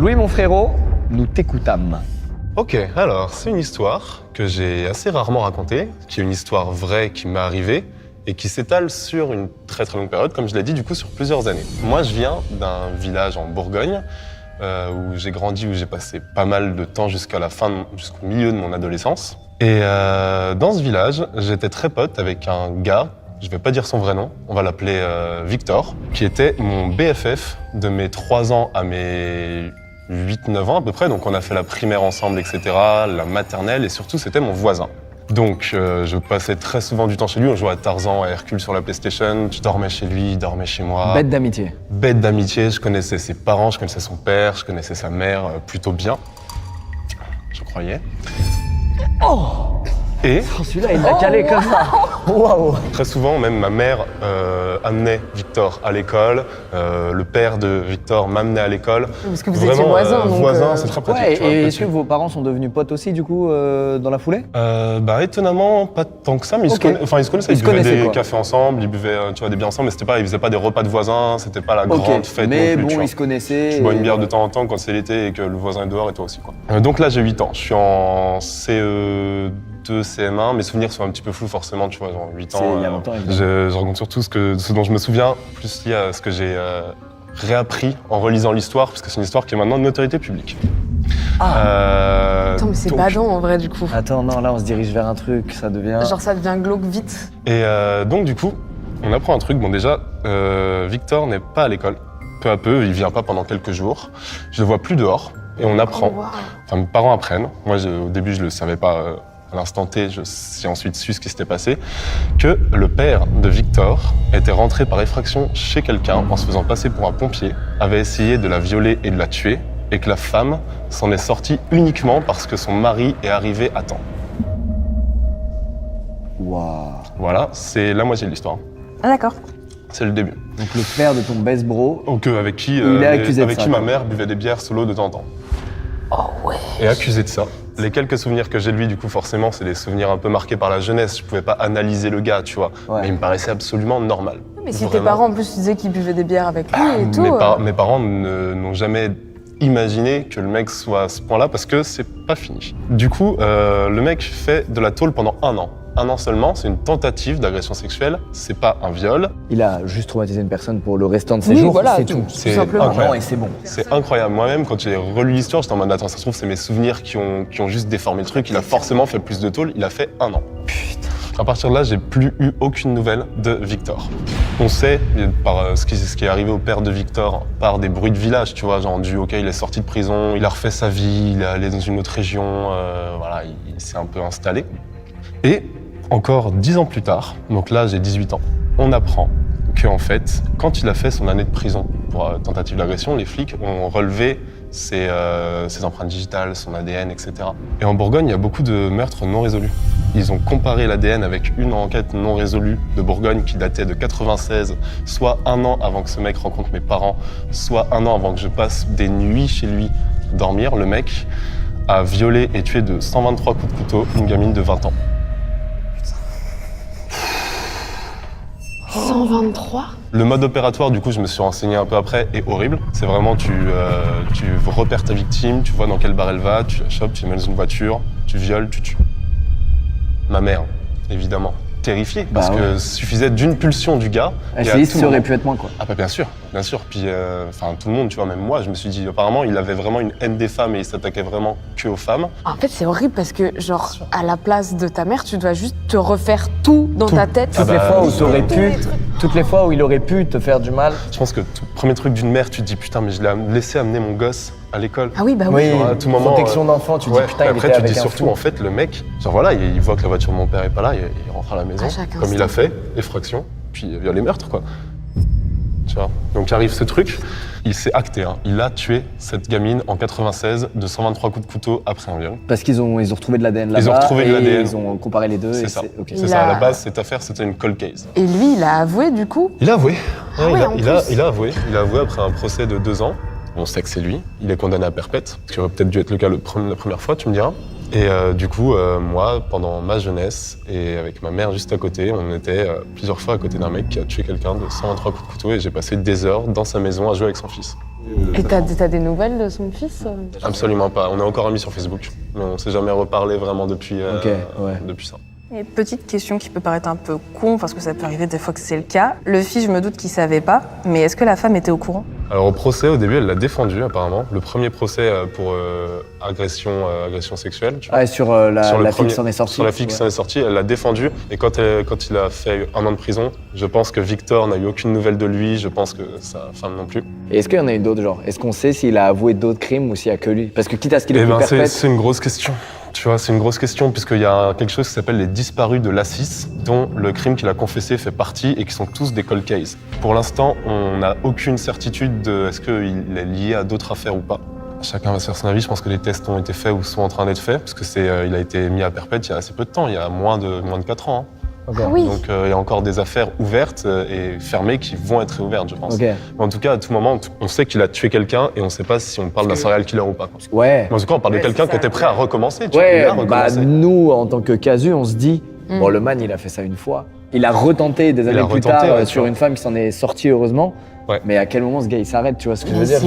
Louis, mon frérot, nous t'écoutâmes. Ok, alors c'est une histoire que j'ai assez rarement racontée, qui est une histoire vraie qui m'est arrivée et qui s'étale sur une très très longue période, comme je l'ai dit, du coup sur plusieurs années. Moi je viens d'un village en Bourgogne où j'ai grandi, où j'ai passé pas mal de temps jusqu'au milieu de mon adolescence. Et dans ce village, j'étais très pote avec un gars, je vais pas dire son vrai nom, on va l'appeler Victor, qui était mon BFF de mes 3 ans à mes 8-9 ans à peu près, donc on a fait la primaire ensemble, etc., la maternelle, et surtout c'était mon voisin. Donc je passais très souvent du temps chez lui, on jouait à Tarzan, à Hercule sur la PlayStation, je dormais chez lui, il dormait chez moi. Bête d'amitié. Bête d'amitié, je connaissais ses parents, je connaissais son père, je connaissais sa mère plutôt bien, je croyais. Oh, Et celui-là, il l'a calé comme ça. Waouh. très souvent, même ma mère amenait Victor à l'école, le père de Victor m'amenait à l'école. Parce que vous étiez voisins, donc... Voisins, c'est très pratique. Ouais, tu vois, et est-ce là-dessus. que vos parents sont devenus potes aussi, du coup, dans la foulée? Étonnamment, pas tant que ça, mais ils se connaissaient. Ils buvaient des cafés ensemble, ils buvaient des bières ensemble, mais ils faiait pas des repas de voisins, c'était pas la grande fête mais non plus. bon, ils se connaissaient. Tu bois une bière de temps en temps quand c'est l'été et que le voisin est dehors et toi aussi, quoi. Donc là, j'ai 8 ans, je suis en CE2, CM1, mes souvenirs sont un petit peu flous forcément, tu vois, genre 8 ans. C'est il y a longtemps, évidemment. Je raconte surtout ce dont je me souviens, plus lié à ce que j'ai réappris en relisant l'histoire, parce que c'est une histoire qui est maintenant de notoriété publique. Attends, mais c'est badant en vrai du coup. Attends, non, là on se dirige vers un truc, ça devient... Genre ça devient glauque vite. Et donc du coup, on apprend un truc. Bon déjà, Victor n'est pas à l'école. Peu à peu, il vient pas pendant quelques jours. Je le vois plus dehors et on apprend. Oh, wow. Enfin, mes parents apprennent. Moi, au début, je le savais pas à l'instant T. J'ai ensuite su ce qui s'était passé. Que le père de Victor était rentré par effraction chez quelqu'un en se faisant passer pour un pompier, avait essayé de la violer et de la tuer, et que la femme s'en est sortie uniquement parce que son mari est arrivé à temps. Waouh. Voilà, c'est la moitié de l'histoire. Ah d'accord. C'est le début. Donc le père de ton best bro... Donc avec qui, Il est accusé de avec ça, qui ma quoi. mère buvait des bières solo de temps en temps. Oh ouais. Et accusé de ça. Les quelques souvenirs que j'ai de lui, du coup, forcément, c'est des souvenirs un peu marqués par la jeunesse. Je pouvais pas analyser le gars, tu vois. Ouais. Mais il me paraissait absolument normal. Mais si tes Vraiment. parents en plus disaient qu'ils buvaient des bières avec lui et tout... Mes parents n'ont jamais imaginé que le mec soit à ce point-là parce que c'est pas fini. Du coup, le mec fait de la tôle pendant 1 an. 1 an seulement, c'est une tentative d'agression sexuelle, c'est pas un viol. Il a juste traumatisé une personne pour le restant de ses Oui, jours, voilà, c'est tout. tout. C'est simplement. incroyable. Non, et c'est bon. C'est incroyable. Moi-même, quand j'ai relu l'histoire, j'étais en mode attends, ça se trouve, c'est mes souvenirs qui ont juste déformé le truc. Il a forcément fait plus de tôle, il a fait 1 an. Putain. À partir de là, j'ai plus eu aucune nouvelle de Victor. On sait, par ce qui est arrivé au père de Victor, par des bruits de village, tu vois, genre du OK, il est sorti de prison, il a refait sa vie, il est allé dans une autre région, voilà, il s'est un peu installé. Et encore 10 ans plus tard, donc là j'ai 18 ans, on apprend qu'en fait, quand il a fait son année de prison pour tentative d'agression, les flics ont relevé ses empreintes digitales, son ADN, etc. Et en Bourgogne, il y a beaucoup de meurtres non résolus. Ils ont comparé l'ADN avec une enquête non résolue de Bourgogne qui datait de 96, soit 1 an avant que ce mec rencontre mes parents, soit 1 an avant que je passe des nuits chez lui dormir. Le mec a violé et tué de 123 coups de couteau une gamine de 20 ans. 123. Le mode opératoire, du coup, je me suis renseigné un peu après, est horrible. C'est vraiment, tu repères ta victime, tu vois dans quel bar elle va, tu la chopes, tu la mets dans une voiture, tu violes, tu tues. Ma mère, évidemment, terrifiée, parce que suffisait d'une pulsion du gars. Elle et s'est à dit, tout ça aurait moment- pu être moi, quoi. Ah bah bien sûr. Puis, tout le monde, tu vois, même moi, je me suis dit, apparemment, il avait vraiment une haine des femmes et il s'attaquait vraiment que aux femmes. En fait, c'est horrible parce que, genre, à la place de ta mère, tu dois juste te refaire tout dans ta tête. Toutes les fois où t'aurais pu, toutes les fois où il aurait pu te faire du mal. Je pense que premier truc d'une mère, tu te dis, putain, mais je l'ai laissé amener mon gosse à l'école. Ah oui, bah oui. Genre, à tout moment, protection d'enfant, tu dis ouais. putain, Et il après, était tu te avec dis un surtout, fou. en fait, le mec, genre voilà, il voit que la voiture de mon père est pas là, il rentre à la maison, À chaque comme il a instant. fait, effraction, puis viol et meurtre, quoi. Tu vois. Donc arrive ce truc, il s'est acté, hein. Il a tué cette gamine en 96 de 123 coups de couteau après un viol. Parce qu'ils ont retrouvé de l'ADN là-bas. Ils ont retrouvé de et l'ADN. Ils ont comparé les deux. C'est et ça. ok. C'est Il ça, à la a- base, cette affaire, c'était une cold case. Et lui, il a avoué du coup. Il a avoué. Ah ouais, en il plus. a avoué. Il a avoué après un procès de 2 ans. On sait que c'est lui. Il est condamné à perpète, ce qui aurait peut-être dû être le cas la première fois, tu me diras. Et du coup, moi, pendant ma jeunesse, et avec ma mère juste à côté, on était plusieurs fois à côté d'un mec qui a tué quelqu'un de 123 coups de couteau et j'ai passé des heures dans sa maison à jouer avec son fils. Et t'as des nouvelles de son fils? Absolument pas. On est encore amis sur Facebook, mais on s'est jamais reparlé vraiment depuis ça. Et petite question qui peut paraître un peu con, parce que ça peut arriver des fois que c'est le cas. Le fils, je me doute qu'il savait pas, mais est-ce que la femme était au courant? Alors au procès, au début, elle l'a défendu apparemment. Le premier procès pour agression sexuelle. Tu vois. Ah, sur la fille qui s'en est sortie. Sur la fille qui s'en est sortie, elle l'a défendu. Et quand il a fait 1 an de prison, je pense que Victor n'a eu aucune nouvelle de lui. Je pense que sa femme non plus. Et est-ce qu'il y en a eu d'autres, genre? Est-ce qu'on sait s'il a avoué d'autres crimes ou s'il y a que lui? Parce que quitte à ce qu'il ait plus perpète... C'est une grosse question. Tu vois, c'est une grosse question puisqu'il y a quelque chose qui s'appelle les disparus de l'A6, dont le crime qu'il a confessé fait partie et qui sont tous des cold cases. Pour l'instant, on n'a aucune certitude de est-ce qu'il est lié à d'autres affaires ou pas. Chacun va se faire son avis. Je pense que les tests ont été faits ou sont en train d'être faits parce que il a été mis à perpète il y a assez peu de temps, il y a moins de 4 ans. Hein. Okay. Ah oui. Donc il y a encore des affaires ouvertes et fermées qui vont être réouvertes, je pense. Okay. Mais en tout cas, à tout moment, on sait qu'il a tué quelqu'un et on ne sait pas si on parle d'un serial killer ou pas. Ouais. Mais en tout cas, on parle de quelqu'un qui était prêt à recommencer. Ouais, nous, en tant que casu, on se dit, bon, le man, il a fait ça une fois. Il a retenté des années plus tard sur une femme qui s'en est sortie heureusement. Ouais. Mais à quel moment ce gars il s'arrête, tu vois ce que je veux dire?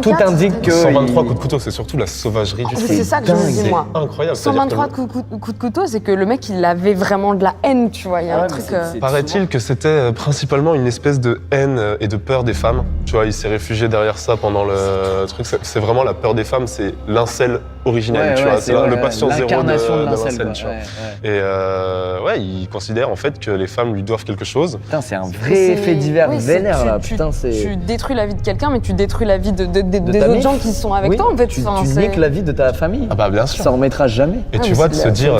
Tout indique que. 123 coups de couteau, c'est surtout la sauvagerie du truc. C'est ça que je me dis, moi. C'est incroyable. 123 coups de couteau, c'est que le mec il avait vraiment de la haine, tu vois. Il y a un truc. Paraît-il que c'était principalement une espèce de haine et de peur des femmes. Tu vois, il s'est réfugié derrière ça pendant le truc. C'est vraiment la peur des femmes, c'est l'incel originel, tu vois. C'est le patient zéro de l'incel, tu vois. Et il considère en fait que les femmes lui doivent quelque chose. Putain, c'est un vrai fait divers vénère là. Putain, tu détruis la vie de quelqu'un, mais tu détruis la vie des autres gens qui sont avec toi, en fait. Tu niques la vie de ta famille. Ah bah bien sûr. Ça en remettra jamais. Et tu vois, de se dire,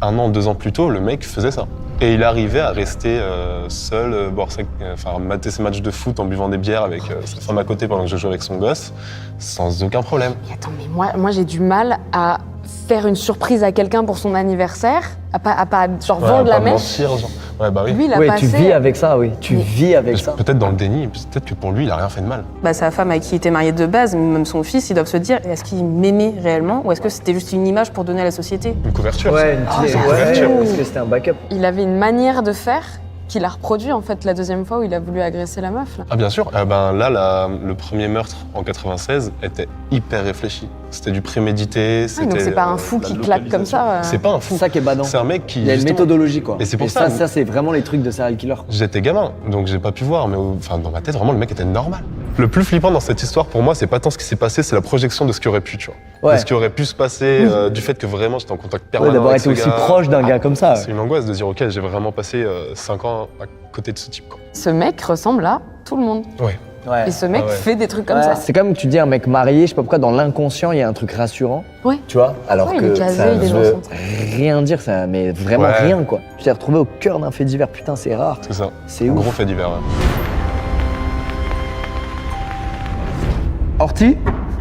1 an, 2 ans plus tôt, le mec faisait ça. Et il arrivait à rester seul, mater ses matchs de foot en buvant des bières avec sa femme à côté pendant que je jouais avec son gosse, sans aucun problème. Attends, mais moi j'ai du mal à faire une surprise à quelqu'un pour son anniversaire, à pas vendre la mèche. Mentir, genre. Ouais, bah oui. Lui, il a passé... tu vis avec ça, oui. Tu vis avec ça. Peut-être dans le déni, peut-être que pour lui, il a rien fait de mal. Sa femme avec qui il était marié de base, même son fils, ils doivent se dire, est-ce qu'il m'aimait réellement ou est-ce que c'était juste une image pour donner à la société? Une couverture. Ouais, couverture. Parce que c'était un backup. Il avait une manière de faire qu'il a reproduit en fait la deuxième fois où il a voulu agresser la meuf. Là. Ah bien sûr, le premier meurtre en 96 était hyper réfléchi. C'était du prémédité. Donc c'est pas un fou qui claque comme ça. C'est pas un fou. C'est ça qui est badant. C'est un mec qui... Il y a une méthodologie quoi. Et c'est pour ça. Ça c'est vraiment les trucs de serial killer. J'étais gamin, donc j'ai pas pu voir, mais dans ma tête vraiment le mec était normal. Le plus flippant dans cette histoire pour moi, c'est pas tant ce qui s'est passé, c'est la projection de ce qui aurait pu, tu vois. De ce qui aurait pu se passer, du fait que vraiment j'étais en contact permanent d'avoir avec été aussi proche d'un gars comme ça. C'est une angoisse de dire ok, j'ai vraiment passé 5 ans à côté de ce type quoi. Ce mec ressemble à tout le monde. Ouais. Et ce mec fait des trucs comme ça. C'est comme tu dis un mec marié, je sais pas pourquoi dans l'inconscient il y a un truc rassurant. Ouais. Tu vois, alors il que est casé, ça il est veut dans son... rien dire, ça, mais vraiment rien quoi. Tu t'es retrouvé au cœur d'un fait divers, putain c'est rare. C'est ça. C'est un ouf. gros fait divers. Ouais. Horty,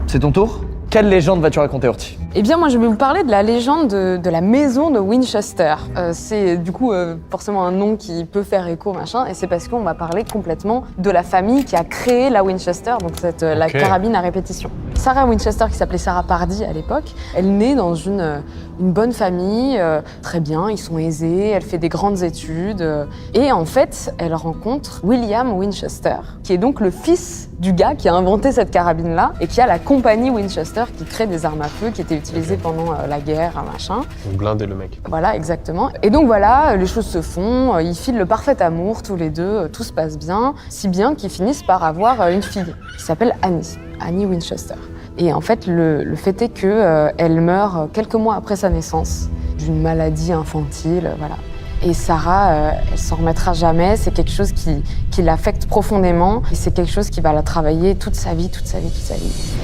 c'est ton tour. Quelle légende vas-tu raconter, Horty? Eh bien, moi, je vais vous parler de la légende de la maison de Winchester. C'est du coup forcément un nom qui peut faire écho, machin, et c'est parce qu'on va parler complètement de la famille qui a créé la Winchester, donc la carabine à répétition. Sarah Winchester, qui s'appelait Sarah Pardy à l'époque, elle naît dans une bonne famille, très bien, ils sont aisés, elle fait des grandes études, et en fait, elle rencontre William Winchester, qui est donc le fils du gars qui a inventé cette carabine-là, et qui a la compagnie Winchester qui crée des armes à feu qui étaient utilisées pendant la guerre, machin. Blindé le mec. Voilà, exactement. Et donc voilà, les choses se font, ils filent le parfait amour tous les deux, tout se passe bien, si bien qu'ils finissent par avoir une fille qui s'appelle Annie Winchester. Et en fait, le fait est qu'elle meurt quelques mois après sa naissance d'une maladie infantile, voilà. Et Sarah, elle s'en remettra jamais, c'est quelque chose qui l'affecte profondément et c'est quelque chose qui va la travailler toute sa vie.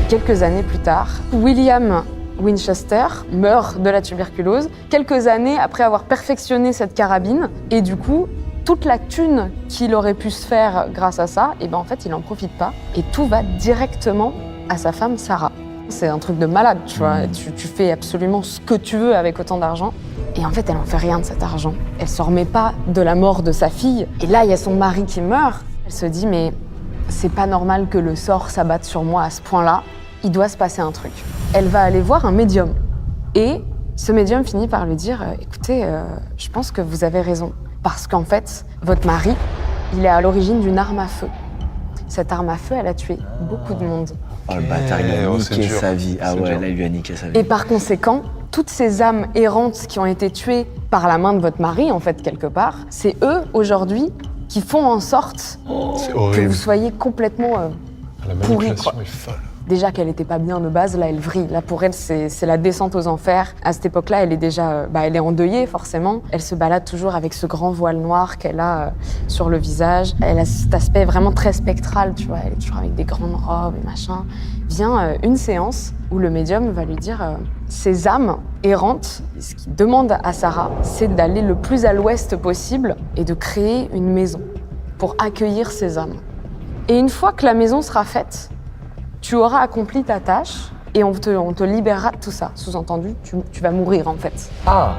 Quelques années plus tard, William Winchester meurt de la tuberculose, quelques années après avoir perfectionné cette carabine, et du coup, toute la thune qu'il aurait pu se faire grâce à ça, et ben en fait, il n'en profite pas, et tout va directement à sa femme Sarah. C'est un truc de malade, tu vois, tu fais absolument ce que tu veux avec autant d'argent. Et en fait, elle en fait rien de cet argent. Elle s'en remet pas de la mort de sa fille. Et là, il y a son mari qui meurt. Elle se dit, mais c'est pas normal que le sort s'abatte sur moi à ce point-là, il doit se passer un truc. Elle va aller voir un médium. Et ce médium finit par lui dire « Écoutez, je pense que vous avez raison. Parce qu'en fait, votre mari, il est à l'origine d'une arme à feu. Cette arme à feu, elle a tué beaucoup de monde. » Oh, le bâtard, il a niqué sa vie. Ah ouais, là, il lui a niqué sa vie. Et par conséquent, toutes ces âmes errantes qui ont été tuées par la main de votre mari, en fait, quelque part, c'est eux, aujourd'hui, qui font en sorte que vous soyez complètement La pourri, manipulation quoi. est folle. Déjà qu'elle n'était pas bien de base, là elle vrille. Là pour elle c'est la descente aux enfers. À cette époque-là, elle est déjà, elle est endeuillée forcément. Elle se balade toujours avec ce grand voile noir qu'elle a sur le visage. Elle a cet aspect vraiment très spectral, tu vois. Elle est toujours avec des grandes robes et machin. Vient une séance où le médium va lui dire ces âmes errantes, ce qu'il demande à Sarah, c'est d'aller le plus à l'ouest possible et de créer une maison pour accueillir ces âmes. Et une fois que la maison sera faite, tu auras accompli ta tâche et on te libérera de tout ça. Sous-entendu, tu vas mourir en fait. Ah,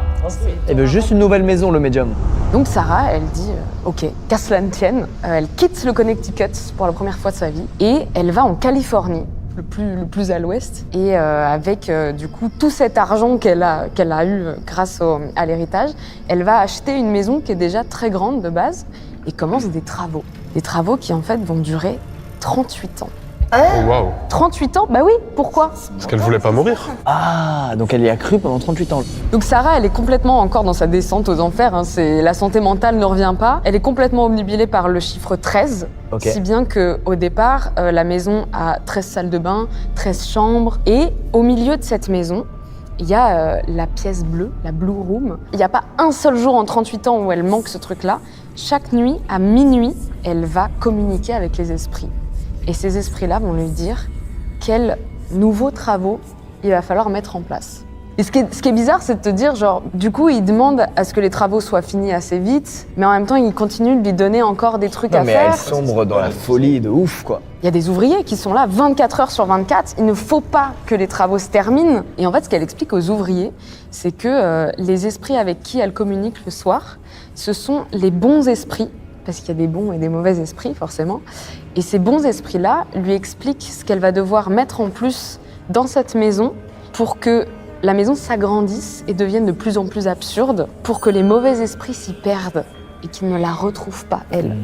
elle veut juste une nouvelle maison, le médium. Donc Sarah, elle dit ok, qu'à cela ne tienne. Elle quitte le Connecticut pour la première fois de sa vie et elle va en Californie, le plus à l'ouest. Et avec du coup tout cet argent qu'elle a eu grâce à l'héritage, elle va acheter une maison qui est déjà très grande de base et commence des travaux. Des travaux qui en fait vont durer 38 ans. Oh waouh. 38 ans? Bah oui, pourquoi? Parce qu'elle voulait pas mourir. Ah, donc elle y a cru pendant 38 ans. Donc Sarah, elle est complètement encore dans sa descente aux enfers, hein. La santé mentale ne revient pas. Elle est complètement obnubilée par le chiffre 13, si bien qu'au départ, la maison a 13 salles de bain, 13 chambres, et au milieu de cette maison, il y a la pièce bleue, la Blue Room. Il n'y a pas un seul jour en 38 ans où elle manque ce truc-là. Chaque nuit, à minuit, elle va communiquer avec les esprits. Et ces esprits-là vont lui dire quels nouveaux travaux il va falloir mettre en place. Et ce qui est bizarre, c'est de te dire, genre, du coup, il demande à ce que les travaux soient finis assez vite, mais en même temps, il continue de lui donner encore des trucs à faire. Mais elle sombre dans la folie de ouf, quoi. Il y a des ouvriers qui sont là 24 heures sur 24. Il ne faut pas que les travaux se terminent. Et en fait, ce qu'elle explique aux ouvriers, c'est que les esprits avec qui elle communique le soir, ce sont les bons esprits, parce qu'il y a des bons et des mauvais esprits, forcément. Et ces bons esprits-là lui expliquent ce qu'elle va devoir mettre en plus dans cette maison pour que la maison s'agrandisse et devienne de plus en plus absurde, pour que les mauvais esprits s'y perdent et qu'ils ne la retrouvent pas, elle.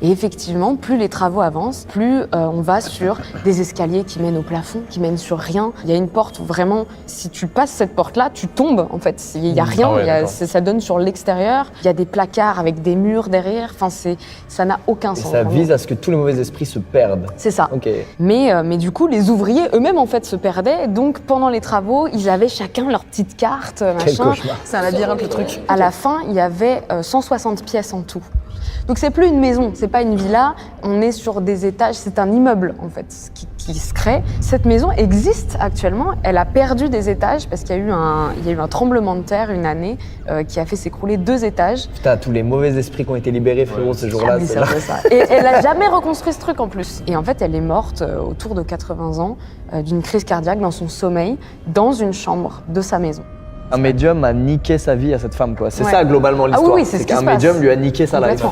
Et effectivement, plus les travaux avancent, plus on va sur des escaliers qui mènent au plafond, qui mènent sur rien. Il y a une porte où vraiment, si tu passes cette porte-là, tu tombes, en fait. Il n'y a rien, ça donne sur l'extérieur. Il y a des placards avec des murs derrière. Enfin, ça n'a aucun sens. Et ça vise à ce que tous les mauvais esprits se perdent. C'est ça. Okay. Mais du coup, les ouvriers eux-mêmes, en fait, se perdaient. Donc, pendant les travaux, ils avaient chacun leur petite carte, machin. C'est un labyrinthe, le truc. À la fin, il y avait 160 pièces en tout. Donc c'est plus une maison, c'est pas une villa, on est sur des étages, c'est un immeuble en fait qui se crée. Cette maison existe actuellement, elle a perdu des étages parce qu'il y a eu un tremblement de terre une année qui a fait s'écrouler 2 étages. Putain, tous les mauvais esprits qui ont été libérés, frérot, ce jour-là. C'est ça. Et elle a jamais reconstruit ce truc en plus. Et en fait, elle est morte autour de 80 ans d'une crise cardiaque dans son sommeil, dans une chambre de sa maison. Un médium a niqué sa vie à cette femme, quoi. C'est ça, globalement, l'histoire. Ah oui, c'est ce qui se passe. qu'un médium lui a niqué sa life.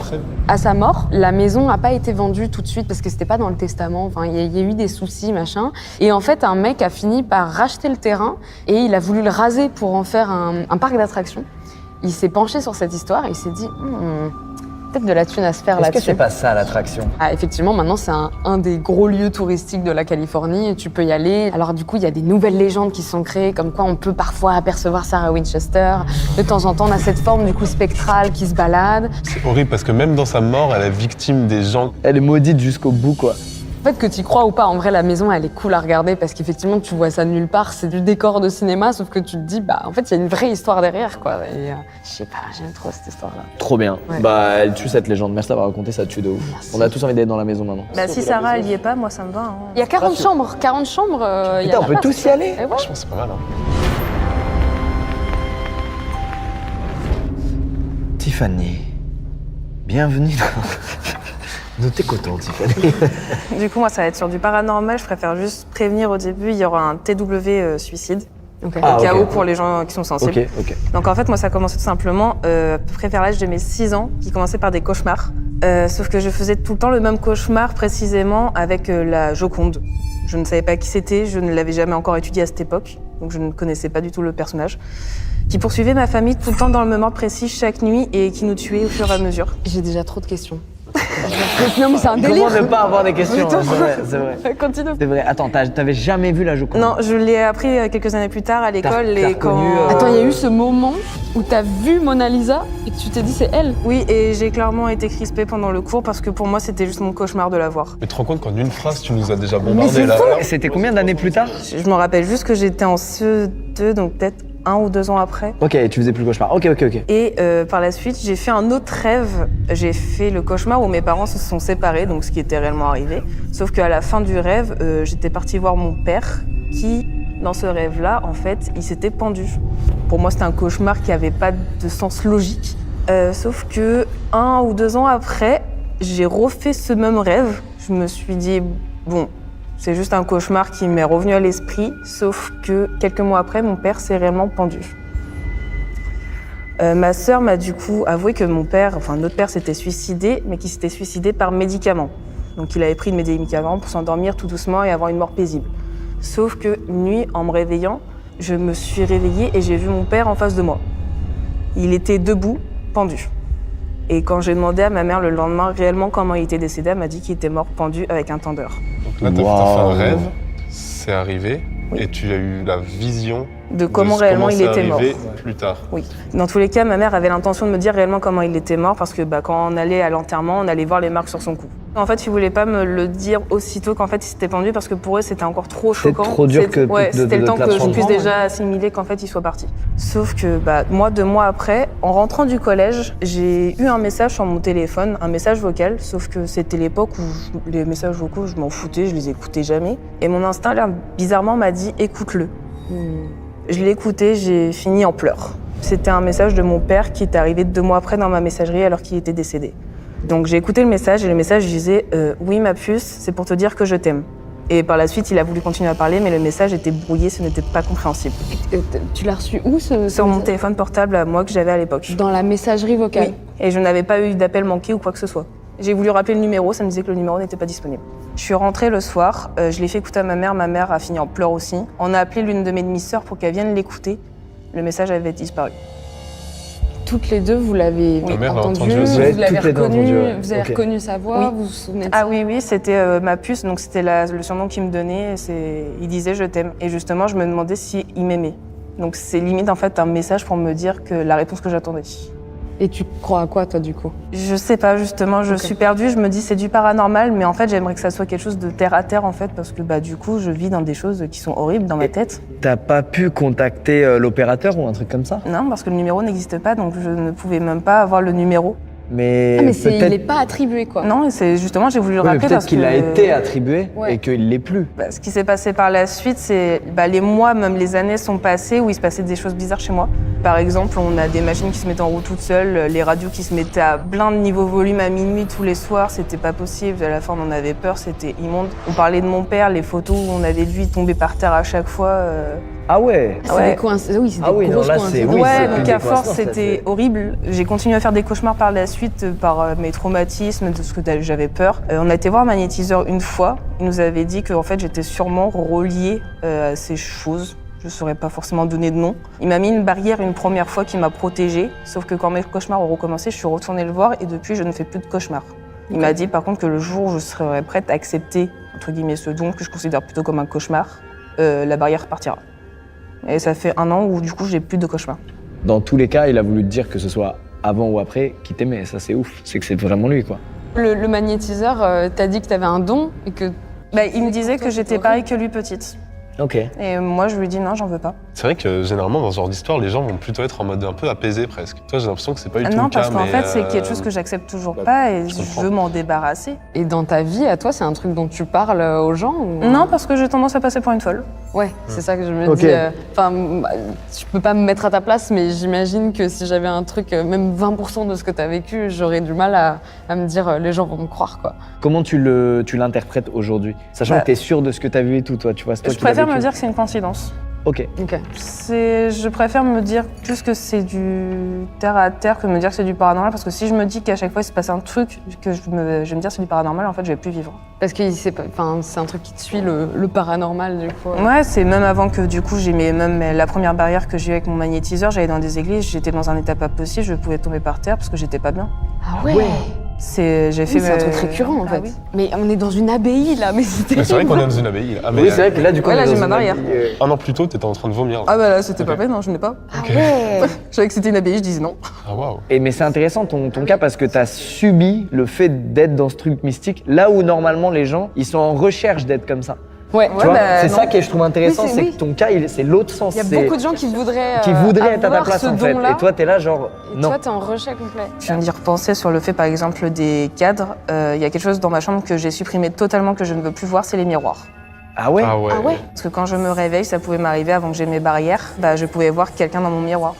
À sa mort, la maison n'a pas été vendue tout de suite parce que c'était pas dans le testament. Enfin, il y a eu des soucis, machin. Et en fait, un mec a fini par racheter le terrain et il a voulu le raser pour en faire un parc d'attractions. Il s'est penché sur cette histoire et il s'est dit peut-être de la thune à se faire là-dessus. Est-ce que c'est pas ça, l'attraction? Effectivement, maintenant, c'est un des gros lieux touristiques de la Californie et tu peux y aller. Alors du coup, il y a des nouvelles légendes qui sont créées, comme quoi on peut parfois apercevoir Sarah Winchester. De temps en temps, on a cette forme du coup spectrale qui se balade. C'est horrible parce que même dans sa mort, elle est victime des gens. Elle est maudite jusqu'au bout, quoi. En fait, que tu y crois ou pas, en vrai, la maison, elle est cool à regarder parce qu'effectivement, tu vois ça nulle part. C'est du décor de cinéma, sauf que tu te dis, en fait, il y a une vraie histoire derrière, quoi. Et je sais pas, j'aime trop cette histoire-là. Trop bien. Ouais. Elle tue cette légende. Merci d'avoir raconté, ça tue de ouf. Merci. On a tous envie d'être dans la maison maintenant. Si Sarah, elle y est pas, moi, ça me va. Hein. Il y a 40 chambres. 40 chambres. Putain, on peut tous y aller. Ouais. Je pense que c'est pas mal. Tiffany, bienvenue dans... Nous t'écoutons, Tiffany. Du coup, moi, ça va être sur du paranormal. Je préfère juste prévenir au début, il y aura un TW suicide. Okay. Au cas où pour les gens qui sont sensibles. Ok. Donc en fait, moi, ça a commencé tout simplement à peu près vers l'âge de mes 6 ans, qui commençait par des cauchemars. Sauf que je faisais tout le temps le même cauchemar, précisément avec la Joconde. Je ne savais pas qui c'était, je ne l'avais jamais encore étudié à cette époque, donc je ne connaissais pas du tout le personnage, qui poursuivait ma famille tout le temps dans le même ordre précis chaque nuit et qui nous tuait au fur et à mesure. J'ai déjà trop de questions. Non mais c'est un délire. Comment ne pas avoir des questions, c'est vrai. Continue. C'est vrai. Attends, t'avais jamais vu la Joconde? Non, je l'ai appris quelques années plus tard à l'école et quand... Attends, il y a eu ce moment où t'as vu Mona Lisa et que tu t'es dit c'est elle? Oui, et j'ai clairement été crispée pendant le cours parce que pour moi c'était juste mon cauchemar de la voir. Mais tu te rends compte qu'en une phrase tu nous as déjà bombardé là? C'était combien d'années plus tard? Je me rappelle juste que j'étais en CE2, donc peut-être 1 ou 2 ans après. Ok, tu faisais plus le cauchemar. Ok. Et par la suite, j'ai fait un autre rêve. J'ai fait le cauchemar où mes parents se sont séparés, donc ce qui était réellement arrivé. Sauf qu'à la fin du rêve, j'étais partie voir mon père qui, dans ce rêve-là, en fait, il s'était pendu. Pour moi, c'était un cauchemar qui n'avait pas de sens logique. Sauf que 1 ou 2 ans après, j'ai refait ce même rêve. Je me suis dit, bon, c'est juste un cauchemar qui m'est revenu à l'esprit, sauf que quelques mois après, mon père s'est réellement pendu. Ma sœur m'a du coup avoué que notre père s'était suicidé, mais qu'il s'était suicidé par médicament. Donc il avait pris de médicaments pour s'endormir tout doucement et avoir une mort paisible. Sauf que une nuit, en me réveillant, je me suis réveillée et j'ai vu mon père en face de moi. Il était debout, pendu. Et quand j'ai demandé à ma mère le lendemain réellement comment il était décédé, elle m'a dit qu'il était mort pendu avec un tendeur. Donc là, t'as fait un rêve, c'est arrivé, et tu as eu la vision de comment réellement il était mort. Plus tard. Oui. Dans tous les cas, ma mère avait l'intention de me dire réellement comment il était mort parce que quand on allait à l'enterrement, on allait voir les marques sur son cou. En fait, ils voulaient pas me le dire aussitôt qu'en fait il s'était pendu parce que pour eux c'était encore trop choquant. C'était trop dur c'était le temps que je puisse déjà assimiler qu'en fait il soit parti. Sauf que 2 mois après, en rentrant du collège, j'ai eu un message sur mon téléphone, un message vocal, sauf que c'était l'époque où les messages vocaux, je m'en foutais, je les écoutais jamais. Et mon instinct là, bizarrement m'a dit écoute-le. Je l'ai écouté, j'ai fini en pleurs. C'était un message de mon père qui est arrivé 2 mois après dans ma messagerie alors qu'il était décédé. Donc j'ai écouté le message et le message disait « Oui ma puce, c'est pour te dire que je t'aime ». Et par la suite, il a voulu continuer à parler, mais le message était brouillé, ce n'était pas compréhensible. Tu l'as reçu où Sur mon téléphone portable à moi que j'avais à l'époque. Dans la messagerie vocale? Oui, et je n'avais pas eu d'appel manqué ou quoi que ce soit. J'ai voulu rappeler le numéro, ça me disait que le numéro n'était pas disponible. Je suis rentrée le soir, je l'ai fait écouter à ma mère a fini en pleurs aussi. On a appelé l'une de mes demi-sœurs pour qu'elle vienne l'écouter. Le message avait disparu. Toutes les deux, vous l'avez entendu, vous l'avez reconnu, vous avez reconnu sa voix, vous vous souvenez de ça? Ah oui, c'était ma puce, donc c'était le surnom qu'il me donnait, il disait « je t'aime ». Et justement, je me demandais s'il m'aimait. Donc c'est limite en fait un message pour me dire que la réponse que j'attendais. Et tu crois à quoi toi du coup? Je sais pas justement, je suis perdue, je me dis c'est du paranormal, mais en fait j'aimerais que ça soit quelque chose de terre à terre en fait, parce que du coup je vis dans des choses qui sont horribles dans ma tête. T'as pas pu contacter l'opérateur ou un truc comme ça? Non, parce que le numéro n'existe pas, donc je ne pouvais même pas avoir le numéro. Mais, il n'est pas attribué quoi. Non, c'est justement j'ai voulu le rappeler parce qu'il a été attribué et qu'il l'est plus. Ce qui s'est passé par la suite, c'est les mois, même les années sont passées où il se passait des choses bizarres chez moi. Par exemple, on a des machines qui se mettaient en route toutes seules, les radios qui se mettaient à plein de niveau volume à minuit tous les soirs, c'était pas possible. À la fin, on en avait peur, c'était immonde. On parlait de mon père, les photos où on avait de lui tomber par terre à chaque fois. Ah ouais. C'est des coïncidences. Oui, c'est des grosses coïncidences. Donc à force, c'était horrible. J'ai continué à faire des cauchemars par la suite par mes traumatismes, de ce que j'avais peur. On a été voir un magnétiseur une fois. Il nous avait dit que en fait, j'étais sûrement reliée à ces choses. Je ne saurais pas forcément donner de nom. Il m'a mis une barrière une première fois qui m'a protégée. Sauf que quand mes cauchemars ont recommencé, je suis retournée le voir et depuis, je ne fais plus de cauchemars. Il m'a dit par contre que le jour où je serais prête à accepter, entre guillemets, ce don que je considère plutôt comme un cauchemar, la barrière partira. Et ça fait 1 an où du coup j'ai plus de cauchemars. Dans tous les cas, il a voulu te dire que ce soit avant ou après qu'il t'aimait. Ça c'est ouf, c'est que c'est vraiment lui quoi. Le magnétiseur t'a dit que t'avais un don et que... il me disait que j'étais pareille que lui petite. Ok. Et moi je lui dis non, j'en veux pas. C'est vrai que généralement dans ce genre d'histoire, les gens vont plutôt être en mode un peu apaisé presque. Toi j'ai l'impression que c'est pas du tout le cas. Non, parce qu'en fait c'est quelque chose que j'accepte toujours pas et je veux m'en débarrasser. Et dans ta vie, à toi, c'est un truc dont tu parles aux gens ou... Non, parce que j'ai tendance à passer pour une folle. Ouais, c'est ça que je me dis. Je peux pas me mettre à ta place, mais j'imagine que si j'avais un truc, même 20% de ce que t'as vécu, j'aurais du mal à me dire les gens vont me croire quoi. Comment tu l'interprètes aujourd'hui? Sachant que t'es sûr de ce que t'as vu et tout, toi, tu vois. Je préfère me dire que c'est une coïncidence. Ok. Je préfère me dire plus que c'est du terre à terre que me dire que c'est du paranormal, parce que si je me dis qu'à chaque fois il se passe un truc que je vais me dire c'est du paranormal, en fait je vais plus vivre. Parce que c'est un truc qui te suit, le paranormal du coup. Ouais, c'est même avant que du coup j'ai même la première barrière que j'ai eu avec mon magnétiseur, j'allais dans des églises, j'étais dans un état pas possible, je pouvais tomber par terre parce que j'étais pas bien. Ah ouais. C'est un truc récurrent en fait. Oui. Mais on est dans une abbaye là, mais c'était. C'est vrai qu'on est dans une abbaye. Là. Oui, c'est vrai que là, du coup, Ouais, là, on est j'ai dans ma une barrière. abbaye, Un an plus tôt, t'étais en train de vomir. Ah bah là, c'était pas fait, non, je n'ai pas. Ah ouais. Je savais que c'était une abbaye, je disais non. Ah waouh. Mais c'est intéressant ton cas parce que tu as subi le fait d'être dans ce truc mystique, là où normalement les gens, ils sont en recherche d'être comme ça. Ouais. Tu vois, bah, c'est non. ça que je trouve intéressant, Oui, c'est oui. que ton cas, c'est l'autre sens. Il y a c'est- beaucoup de gens qui voudraient être à ta avoir place ce en fait. don-là. Et toi, t'es là genre, Et non. toi, t'es en rejet complet. Je viens d'y repenser sur le fait, par exemple, des cadres. Il y a quelque chose dans ma chambre que j'ai supprimé totalement, que je ne veux plus voir, c'est les miroirs. Ah ouais. Ah ouais. Parce que quand je me réveille, ça pouvait m'arriver avant que j'ai mes barrières, je pouvais voir quelqu'un dans mon miroir.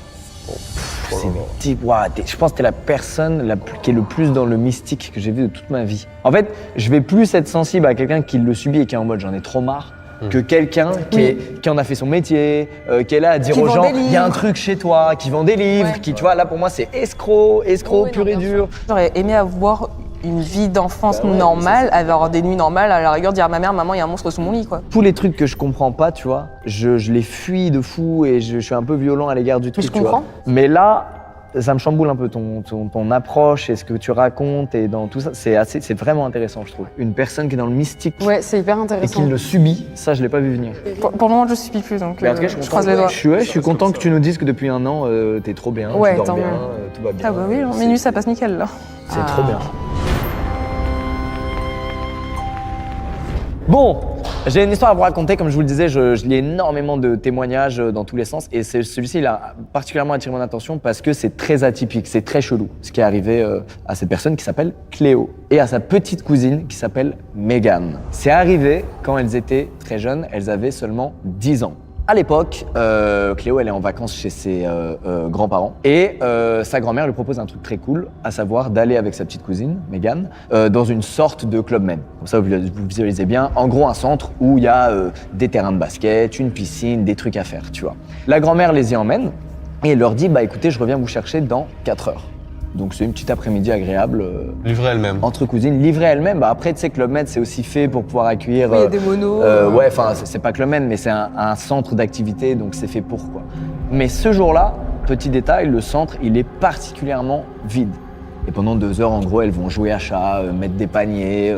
C'est mythique. Waouh, je pense que t'es la personne qui est le plus dans le mystique que j'ai vu de toute ma vie. En fait, je vais plus être sensible à quelqu'un qui le subit et qui est en mode j'en ai trop marre, que quelqu'un qui en a fait son métier, qui est là à dire Qui aux vend gens des livres. il y a un truc chez toi, qui vend des livres, Ouais. qui, tu vois, là pour moi c'est escroc Oui, pur non, et bien dur. sûr. J'aurais aimé avoir une vie d'enfance Bah ouais, normale, avoir des nuits normales, à la rigueur dire à ma mère, maman, il y a un monstre sous mon lit, quoi. Tous les trucs que je comprends pas, tu vois, je les fuis de fou et je suis un peu violent à l'égard du truc, je tu vois. comprends. Mais là, ça me chamboule un peu ton approche et ce que tu racontes et dans tout ça, c'est vraiment intéressant, je trouve. Une personne qui est dans le mystique Ouais, c'est hyper et intéressant. qui le subit, ça je l'ai pas vu venir. Pour le moment, je suis plus, donc Mais en tout cas, je croise les doigts. Je suis content que tu nous dises que depuis un an, t'es trop bien, Ouais, tu dors tant bien, mieux. tout va bien. Ah bah oui, mes nuits, ça passe nickel, là. C'est Ah. trop bien. Bon, j'ai une histoire à vous raconter. Comme je vous le disais, je lis énormément de témoignages dans tous les sens. Et celui-ci, il a particulièrement attiré mon attention parce que c'est très atypique, c'est très chelou. Ce qui est arrivé à cette personne qui s'appelle Cléo et à sa petite cousine qui s'appelle Megan. C'est arrivé quand elles étaient très jeunes, elles avaient seulement 10 ans. À l'époque, Cléo, elle est en vacances chez ses grands-parents et sa grand-mère lui propose un truc très cool, à savoir d'aller avec sa petite cousine, Megan, dans une sorte de Club Med. Comme ça, vous visualisez bien. En gros, un centre où il y a des terrains de basket, une piscine, des trucs à faire, tu vois. La grand-mère les y emmène et elle leur dit, bah écoutez, je reviens vous chercher dans 4 heures. Donc c'est une petite après-midi agréable. Livrée elle-même. Entre cousines, livrée elle-même. Bah après, tu sais, Club Med, c'est aussi fait pour pouvoir accueillir. Oui, il y a des monos. Ouais, enfin, c'est pas Club Med, mais c'est un centre d'activité, donc c'est fait pour quoi. Mais ce jour-là, petit détail, le centre, il est particulièrement vide. Et pendant 2 heures, en gros, elles vont jouer à chat, mettre des paniers,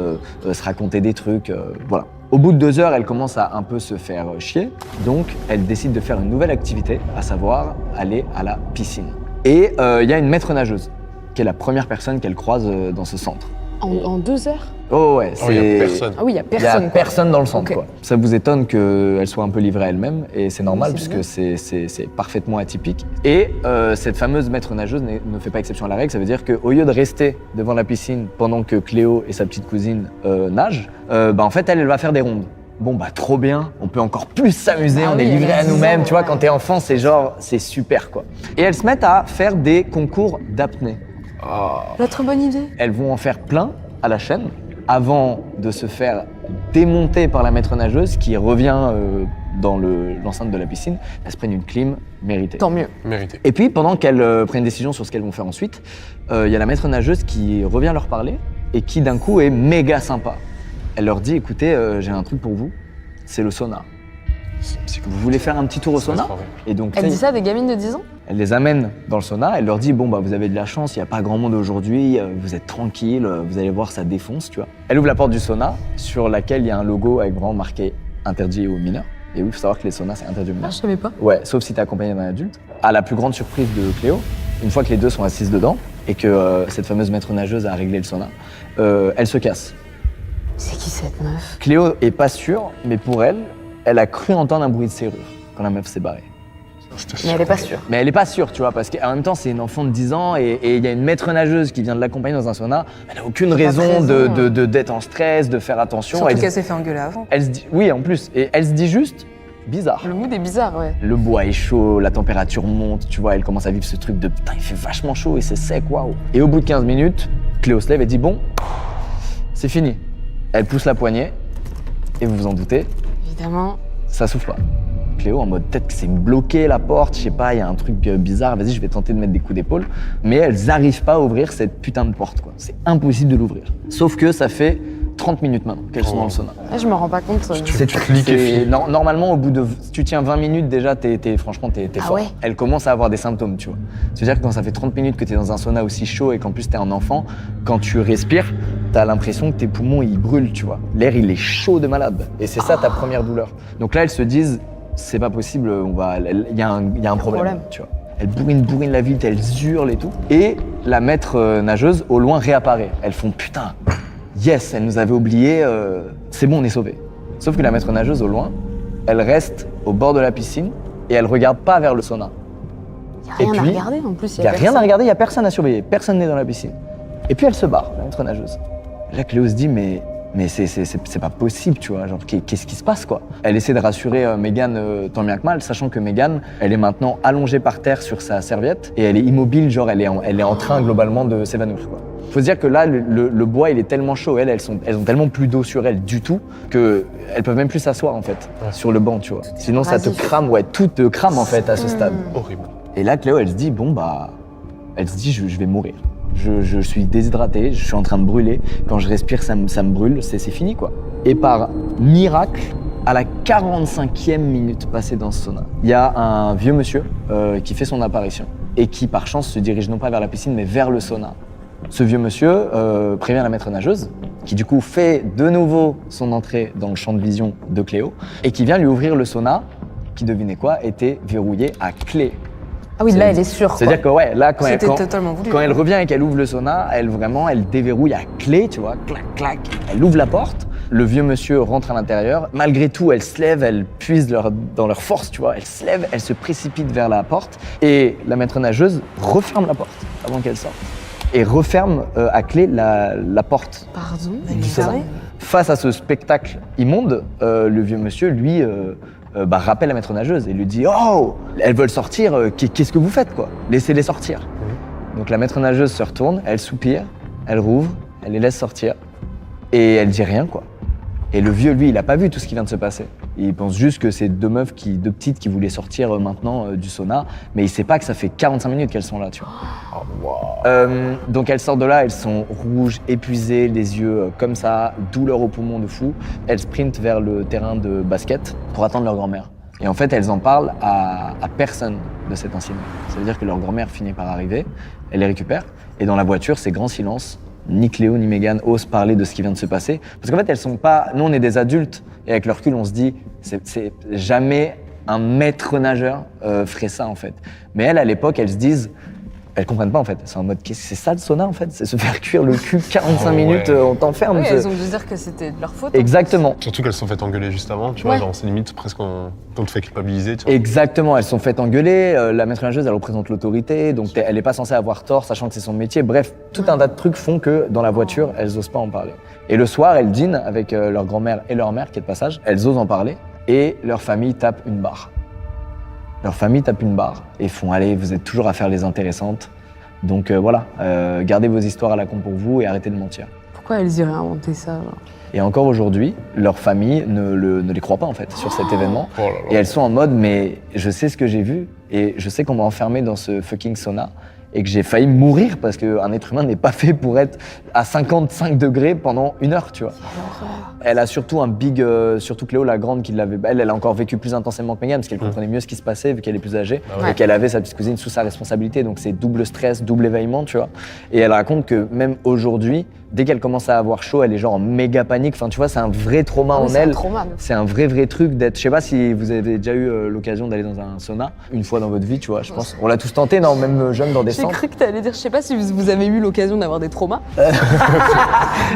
se raconter des trucs, voilà. Au bout de 2 heures, elle commence à un peu se faire chier, donc elle décide de faire une nouvelle activité, à savoir aller à la piscine. Et il y a une maître nageuse, qui est la première personne qu'elle croise dans ce centre. En 2 heures? Oh ouais, Oh, il n'y a personne. Ah oui, il y a Il y personne. a quoi. personne dans le centre, Ok. quoi. Ça vous étonne qu'elle soit un peu livrée elle-même, et c'est normal, Oui, c'est puisque c'est parfaitement atypique. Et cette fameuse maître nageuse ne fait pas exception à la règle, ça veut dire qu'au lieu de rester devant la piscine pendant que Cléo et sa petite cousine nagent, en fait, elle va faire des rondes. Bon bah trop bien, on peut encore plus s'amuser, Ah on oui, est livré elle a à 10 nous-mêmes, ans, tu vois, ouais. quand t'es enfant, c'est genre, c'est super quoi. Et elles se mettent à faire des concours d'apnée. La trop bonne idée. Elles vont en faire plein à la chaîne avant de se faire démonter par la maître nageuse qui revient dans l'enceinte de la piscine. Elles se prennent une clim méritée. Tant mieux. Mérité. Et puis pendant qu'elles prennent une décision sur ce qu'elles vont faire ensuite, il y a la maître nageuse qui revient leur parler et qui d'un coup est méga sympa. Elle leur dit écoutez, j'ai un truc pour vous, c'est le sauna. Vous voulez faire un petit tour au sauna? Et donc, Elle tu sais, dit ça à des gamines de 10 ans? elle les amène dans le sauna, elle leur dit bon bah vous avez de la chance, il n'y a pas grand monde aujourd'hui, vous êtes tranquille, vous allez voir ça défonce, tu vois. Elle ouvre la porte du sauna sur laquelle il y a un logo avec vraiment marqué interdit aux mineurs. Et oui, il faut savoir que les saunas c'est interdit aux Ah, mineurs. je savais pas. Ouais, sauf si t'es accompagné d'un adulte. À la plus grande surprise de Cléo, une fois que les deux sont assises dedans et que cette fameuse maître nageuse a réglé le sauna, elle se casse. C'est qui cette meuf? Cléo est pas sûre, mais pour elle, elle a cru entendre un bruit de serrure quand la meuf s'est barrée. Mais elle est pas sûre. Mais elle est pas sûre, tu vois, parce qu'en même temps, c'est une enfant de 10 ans et il y a une maître nageuse qui vient de l'accompagner dans un sauna. Elle n'a aucune raison d'être en stress, de faire attention. Surtout Elle, qu'elle s'est fait engueuler avant. elle se dit, oui, en plus, et elle se dit juste, bizarre. Le mood est bizarre, ouais. Le bois est chaud, la température monte, tu vois, elle commence à vivre ce truc de putain, il fait vachement chaud et c'est sec, waouh. Et au bout de 15 minutes, Cléo se lève et dit bon, c'est fini. Elle pousse la poignée et vous vous en doutez, Évidemment. ça souffle pas. Cléo en mode peut-être que c'est bloqué la porte, je sais pas, il y a un truc bizarre, vas-y je vais tenter de mettre des coups d'épaule. Mais elles n'arrivent pas à ouvrir cette putain de porte quoi. C'est impossible de l'ouvrir. Sauf que ça fait 30 minutes maintenant qu'elles sont dans le sauna. Je me rends pas compte. Normalement au bout de... Si tu tiens 20 minutes déjà, franchement t'es fort. Ouais. Elle commence à avoir des symptômes tu vois. C'est-à-dire que quand ça fait 30 minutes que t'es dans un sauna aussi chaud et qu'en plus t'es un enfant, quand tu respires, t'as l'impression que tes poumons ils brûlent tu vois. L'air il est chaud de malade. Et c'est ça ta première douleur. Donc là elles se disent, c'est pas possible, il y a un problème, tu vois. Elles bourrinent la ville, elles hurlent et tout. Et la maître nageuse, au loin, réapparaît. Elles font putain, yes, elle nous avait oubliés, c'est bon, on est sauvés. Sauf que la maître nageuse, au loin, elle reste au bord de la piscine et elle regarde pas vers le sauna. Il n'y a rien à regarder en plus. Il n'y a rien à regarder, il n'y a personne à surveiller, personne n'est dans la piscine. Et puis elle se barre, la maître nageuse. Là, Cléo se dit, mais c'est pas possible, tu vois, genre qu'est-ce qui se passe quoi. Elle essaie de rassurer Meghan tant bien que mal, sachant que Meghan, elle est maintenant allongée par terre sur sa serviette et elle est immobile, genre elle est en train globalement de s'évanouir quoi. Faut se dire que là, le bois il est tellement chaud, elles ont tellement plus d'eau sur elles du tout qu'elles peuvent même plus s'asseoir en fait sur le banc, tu vois. Sinon ça te crame, tout te crame en fait à ce stade. Horrible. Et là Cléo elle se dit je vais mourir. Je suis déshydratée, je suis en train de brûler. Quand je respire, ça me brûle, c'est fini quoi. Et par miracle, à la 45e minute passée dans ce sauna, il y a un vieux monsieur qui fait son apparition et qui par chance se dirige non pas vers la piscine mais vers le sauna. Ce vieux monsieur prévient la maître nageuse qui du coup fait de nouveau son entrée dans le champ de vision de Cléo et qui vient lui ouvrir le sauna qui, devinez quoi, était verrouillé à clé. Ah oui, là, elle est sûre. C'est-à-dire que là, quand elle revient et qu'elle ouvre le sauna, elle déverrouille à clé, tu vois, clac, clac. Elle ouvre la porte, le vieux monsieur rentre à l'intérieur. Malgré tout, elle se lève, elle puise dans leur force, tu vois. Elle se lève, elle se précipite vers la porte et la maître nageuse referme la porte avant qu'elle sorte. Et referme à clé la porte. Pardon, du sauna. Face à ce spectacle immonde, le vieux monsieur, lui... rappelle la maître nageuse et lui dit « Oh, elles veulent sortir, qu'est-ce que vous faites quoi? Laissez-les sortir. » Donc la maître nageuse se retourne, elle soupire, elle rouvre, elle les laisse sortir et elle dit rien quoi. Et le vieux, lui, il a pas vu tout ce qui vient de se passer. Il pense juste que c'est deux petites qui voulaient sortir maintenant du sauna, mais il sait pas que ça fait 45 minutes qu'elles sont là, tu vois. Oh, wow. Donc elles sortent de là, elles sont rouges, épuisées, les yeux comme ça, douleur au poumon de fou. Elles sprintent vers le terrain de basket pour attendre leur grand-mère. Et en fait, elles en parlent à personne de cet incident. Ça veut dire que leur grand-mère finit par arriver, elle les récupère, et dans la voiture, c'est grand silence. Ni Cléo ni Meghan osent parler de ce qui vient de se passer. Parce qu'en fait, elles sont pas... Nous, on est des adultes, et avec le recul, on se dit, c'est jamais un maître nageur ferait ça, en fait. Mais elles, à l'époque, elles se disent... Elles comprennent pas, en fait. C'est en mode, c'est ça le sauna, en fait? C'est se faire cuire le cul 45 minutes, on t'enferme. Oui, elles ont dû se dire que c'était de leur faute. Exactement. Surtout qu'elles se sont faites engueuler juste avant, tu vois, genre c'est limite presque on te fait culpabiliser. Tu vois. Exactement, elles se sont faites engueuler, la maître nageuse, elle représente l'autorité, donc elle est pas censée avoir tort, sachant que c'est son métier. Bref, tout un tas de trucs font que dans la voiture, elles osent pas en parler. Et le soir, elles dînent avec leur grand-mère et leur mère, qui est de passage, elles osent en parler, et leur famille tape une barre. Leur famille tape une barre et font, allez, vous êtes toujours à faire les intéressantes. Donc voilà, gardez vos histoires à la con pour vous et arrêtez de mentir. Pourquoi elles iraient inventer ça genre? Et encore aujourd'hui, leur famille ne les croit pas en fait sur cet événement. Oh là là. Et elles sont en mode, mais je sais ce que j'ai vu et je sais qu'on m'a enfermé dans ce fucking sauna et que j'ai failli mourir parce qu'un être humain n'est pas fait pour être à 55 degrés pendant 1 heure, tu vois. Elle a surtout surtout Cléo la grande qui l'avait, elle a encore vécu plus intensément que Meghan parce qu'elle comprenait mieux ce qui se passait vu qu'elle est plus âgée et qu'elle avait sa petite cousine sous sa responsabilité, donc c'est double stress, double éveillement, tu vois. Et elle raconte que même aujourd'hui, dès qu'elle commence à avoir chaud, elle est genre en méga panique, enfin tu vois, c'est un vrai trauma en elle. C'est un vrai truc d'être, je sais pas si vous avez déjà eu l'occasion d'aller dans un sauna une fois dans votre vie, tu vois, je pense. On l'a tous tenté, non, même jeune dans des centres. J'ai cru que t'allais dire, je sais pas si vous avez eu l'occasion d'avoir des traumas.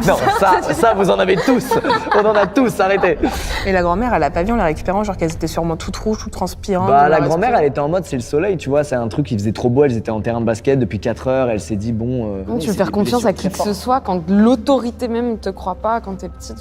Non, ça vous en avez tous. On en a tous, arrêtez. Et la grand-mère, elle a pas vu en la récupérant, genre qu'elles étaient sûrement toutes rouges, toutes transpirantes. Bah la grand-mère, elle était en mode c'est le soleil, tu vois, c'est un truc qui faisait trop beau, elles étaient en terrain de basket depuis 4 heures, elle s'est dit bon... tu veux faire confiance à qui que ce soit quand l'autorité même ne te croit pas quand t'es petite.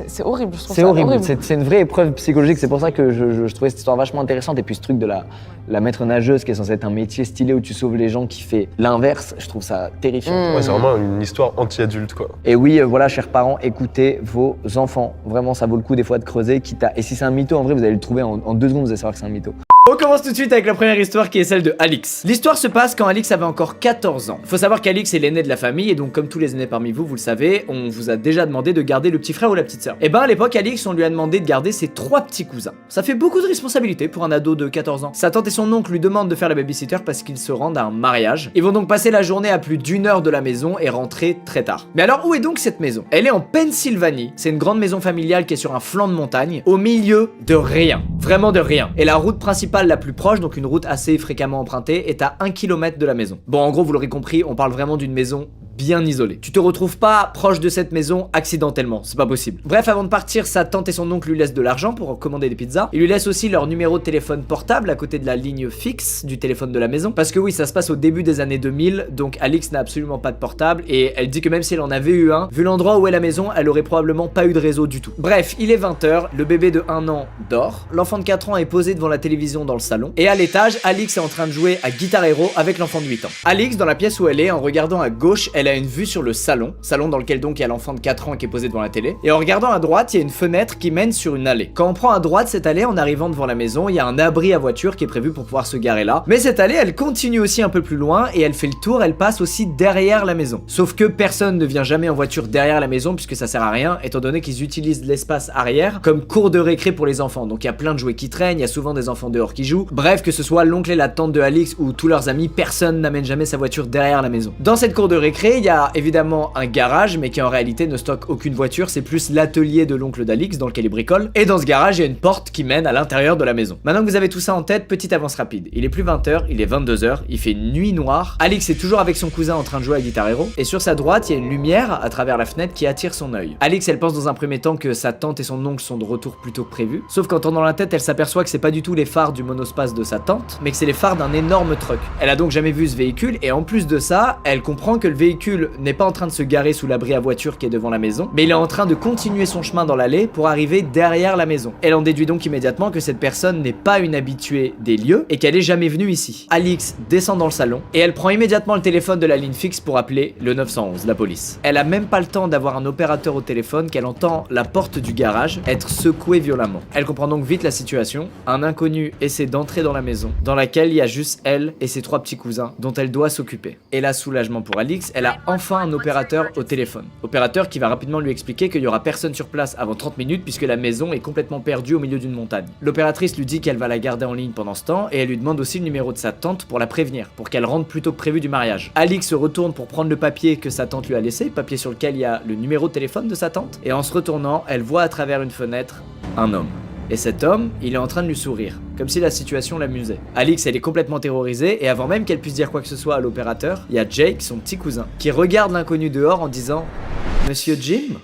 C'est horrible, je trouve ça horrible. C'est une vraie épreuve psychologique, c'est pour ça que je trouvais cette histoire vachement intéressante. Et puis ce truc de la maître nageuse qui est censé être un métier stylé où tu sauves les gens qui fait l'inverse, je trouve ça terrifiant. Ouais, c'est vraiment une histoire anti-adulte, quoi. Et oui, voilà, chers parents, écoutez vos enfants. Vraiment, ça vaut le coup des fois de creuser. Et si c'est un mytho, en vrai, vous allez le trouver en 2 secondes, vous allez savoir que c'est un mytho. On commence tout de suite avec la première histoire qui est celle de Alix. L'histoire se passe quand Alix avait encore 14 ans. Faut savoir qu'Alix est l'aîné de la famille et donc comme tous les aînés parmi vous, vous le savez, on vous a déjà demandé de garder le petit frère ou la petite sœur. Et ben à l'époque, Alix, on lui a demandé de garder ses 3 petits cousins. Ça fait beaucoup de responsabilités pour un ado de 14 ans. Sa tante et son oncle lui demandent de faire la babysitter parce qu'ils se rendent à un mariage. Ils vont donc passer la journée à plus d'1 heure de la maison et rentrer très tard. Mais alors où est donc cette maison? Elle est en Pennsylvanie. C'est une grande maison familiale qui est sur un flanc de montagne, au milieu de rien. Vraiment de rien. Et la route principale la plus proche, donc une route assez fréquemment empruntée, est à 1 km de la maison. Bon, en gros, vous l'aurez compris, on parle vraiment d'une maison bien isolée. Tu te retrouves pas proche de cette maison accidentellement, c'est pas possible. Bref, avant de partir, sa tante et son oncle lui laissent de l'argent pour commander des pizzas. Ils lui laissent aussi leur numéro de téléphone portable à côté de la ligne fixe du téléphone de la maison. Parce que oui, ça se passe au début des années 2000, donc Alix n'a absolument pas de portable et elle dit que même si elle en avait eu un, vu l'endroit où est la maison, elle aurait probablement pas eu de réseau du tout. Bref, il est 20h, le bébé de 1 an dort, l'enfant de 4 ans est posé devant la télévision dans le salon et à l'étage, Alix est en train de jouer à Guitar Hero avec l'enfant de 8 ans. Alix, dans la pièce où elle est, en regardant à gauche, elle a une vue sur le salon dans lequel donc il y a l'enfant de 4 ans qui est posé devant la télé. Et en regardant à droite, il y a une fenêtre qui mène sur une allée. Quand on prend à droite cette allée, en arrivant devant la maison, il y a un abri à voiture qui est prévu pour pouvoir se garer là. Mais cette allée, elle continue aussi un peu plus loin et elle fait le tour, elle passe aussi derrière la maison. Sauf que personne ne vient jamais en voiture derrière la maison puisque ça sert à rien, étant donné qu'ils utilisent l'espace arrière comme cour de récré pour les enfants. Donc il y a plein de jouets qui traînent, il y a souvent des enfants dehors qui jouent. Bref, que ce soit l'oncle et la tante de Alix ou tous leurs amis, personne n'amène jamais sa voiture derrière la maison. Dans cette cour de récré, il y a évidemment un garage, mais qui en réalité ne stocke aucune voiture, c'est plus l'atelier de l'oncle d'Alix dans lequel il bricole. Et dans ce garage, il y a une porte qui mène à l'intérieur de la maison. Maintenant que vous avez tout ça en tête, petite avance rapide. Il est plus 20h, il est 22h, il fait nuit noire. Alix est toujours avec son cousin en train de jouer à Guitar Hero. Et sur sa droite, il y a une lumière à travers la fenêtre qui attire son œil. Alix, elle pense dans un premier temps que sa tante et son oncle sont de retour plus tôt que prévu. Sauf qu'en tendant la tête, elle s'aperçoit que c'est pas du tout les phares du monospace de sa tante, mais que c'est les phares d'un énorme truck. Elle a donc jamais vu ce véhicule et en plus de ça, elle comprend que le véhicule n'est pas en train de se garer sous l'abri à voiture qui est devant la maison, mais il est en train de continuer son chemin dans l'allée pour arriver derrière la maison. Elle en déduit donc immédiatement que cette personne n'est pas une habituée des lieux et qu'elle est jamais venue ici. Alix descend dans le salon et elle prend immédiatement le téléphone de la ligne fixe pour appeler le 911, la police. Elle a même pas le temps d'avoir un opérateur au téléphone qu'elle entend la porte du garage être secouée violemment. Elle comprend donc vite la situation. Un inconnu essaie d'entrer dans la maison, dans laquelle il y a juste elle et ses 3 petits cousins dont elle doit s'occuper. Et là, soulagement pour Alix, elle a enfin un opérateur au téléphone. Opérateur qui va rapidement lui expliquer qu'il y aura personne sur place avant 30 minutes puisque la maison est complètement perdue au milieu d'une montagne. L'opératrice lui dit qu'elle va la garder en ligne pendant ce temps et elle lui demande aussi le numéro de sa tante pour la prévenir, pour qu'elle rentre plus tôt que prévu du mariage. Alix se retourne pour prendre le papier que sa tante lui a laissé, papier sur lequel il y a le numéro de téléphone de sa tante, et en se retournant, elle voit à travers une fenêtre un homme. Et cet homme, il est en train de lui sourire, comme si la situation l'amusait. Alix, elle est complètement terrorisée, et avant même qu'elle puisse dire quoi que ce soit à l'opérateur, il y a Jake, son petit cousin, qui regarde l'inconnu dehors en disant « Monsieur Jim ?»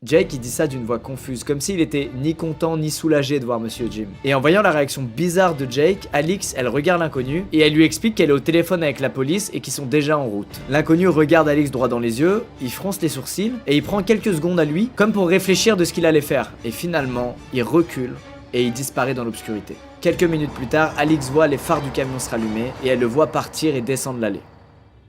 Jake, il dit ça d'une voix confuse, comme s'il était ni content ni soulagé de voir Monsieur Jim. Et en voyant la réaction bizarre de Jake, Alix, elle regarde l'inconnu et elle lui explique qu'elle est au téléphone avec la police et qu'ils sont déjà en route. L'inconnu regarde Alix droit dans les yeux, il fronce les sourcils et il prend quelques secondes à lui, comme pour réfléchir de ce qu'il allait faire. Et finalement, il recule et il disparaît dans l'obscurité. Quelques minutes plus tard, Alix voit les phares du camion se rallumer et elle le voit partir et descendre l'allée.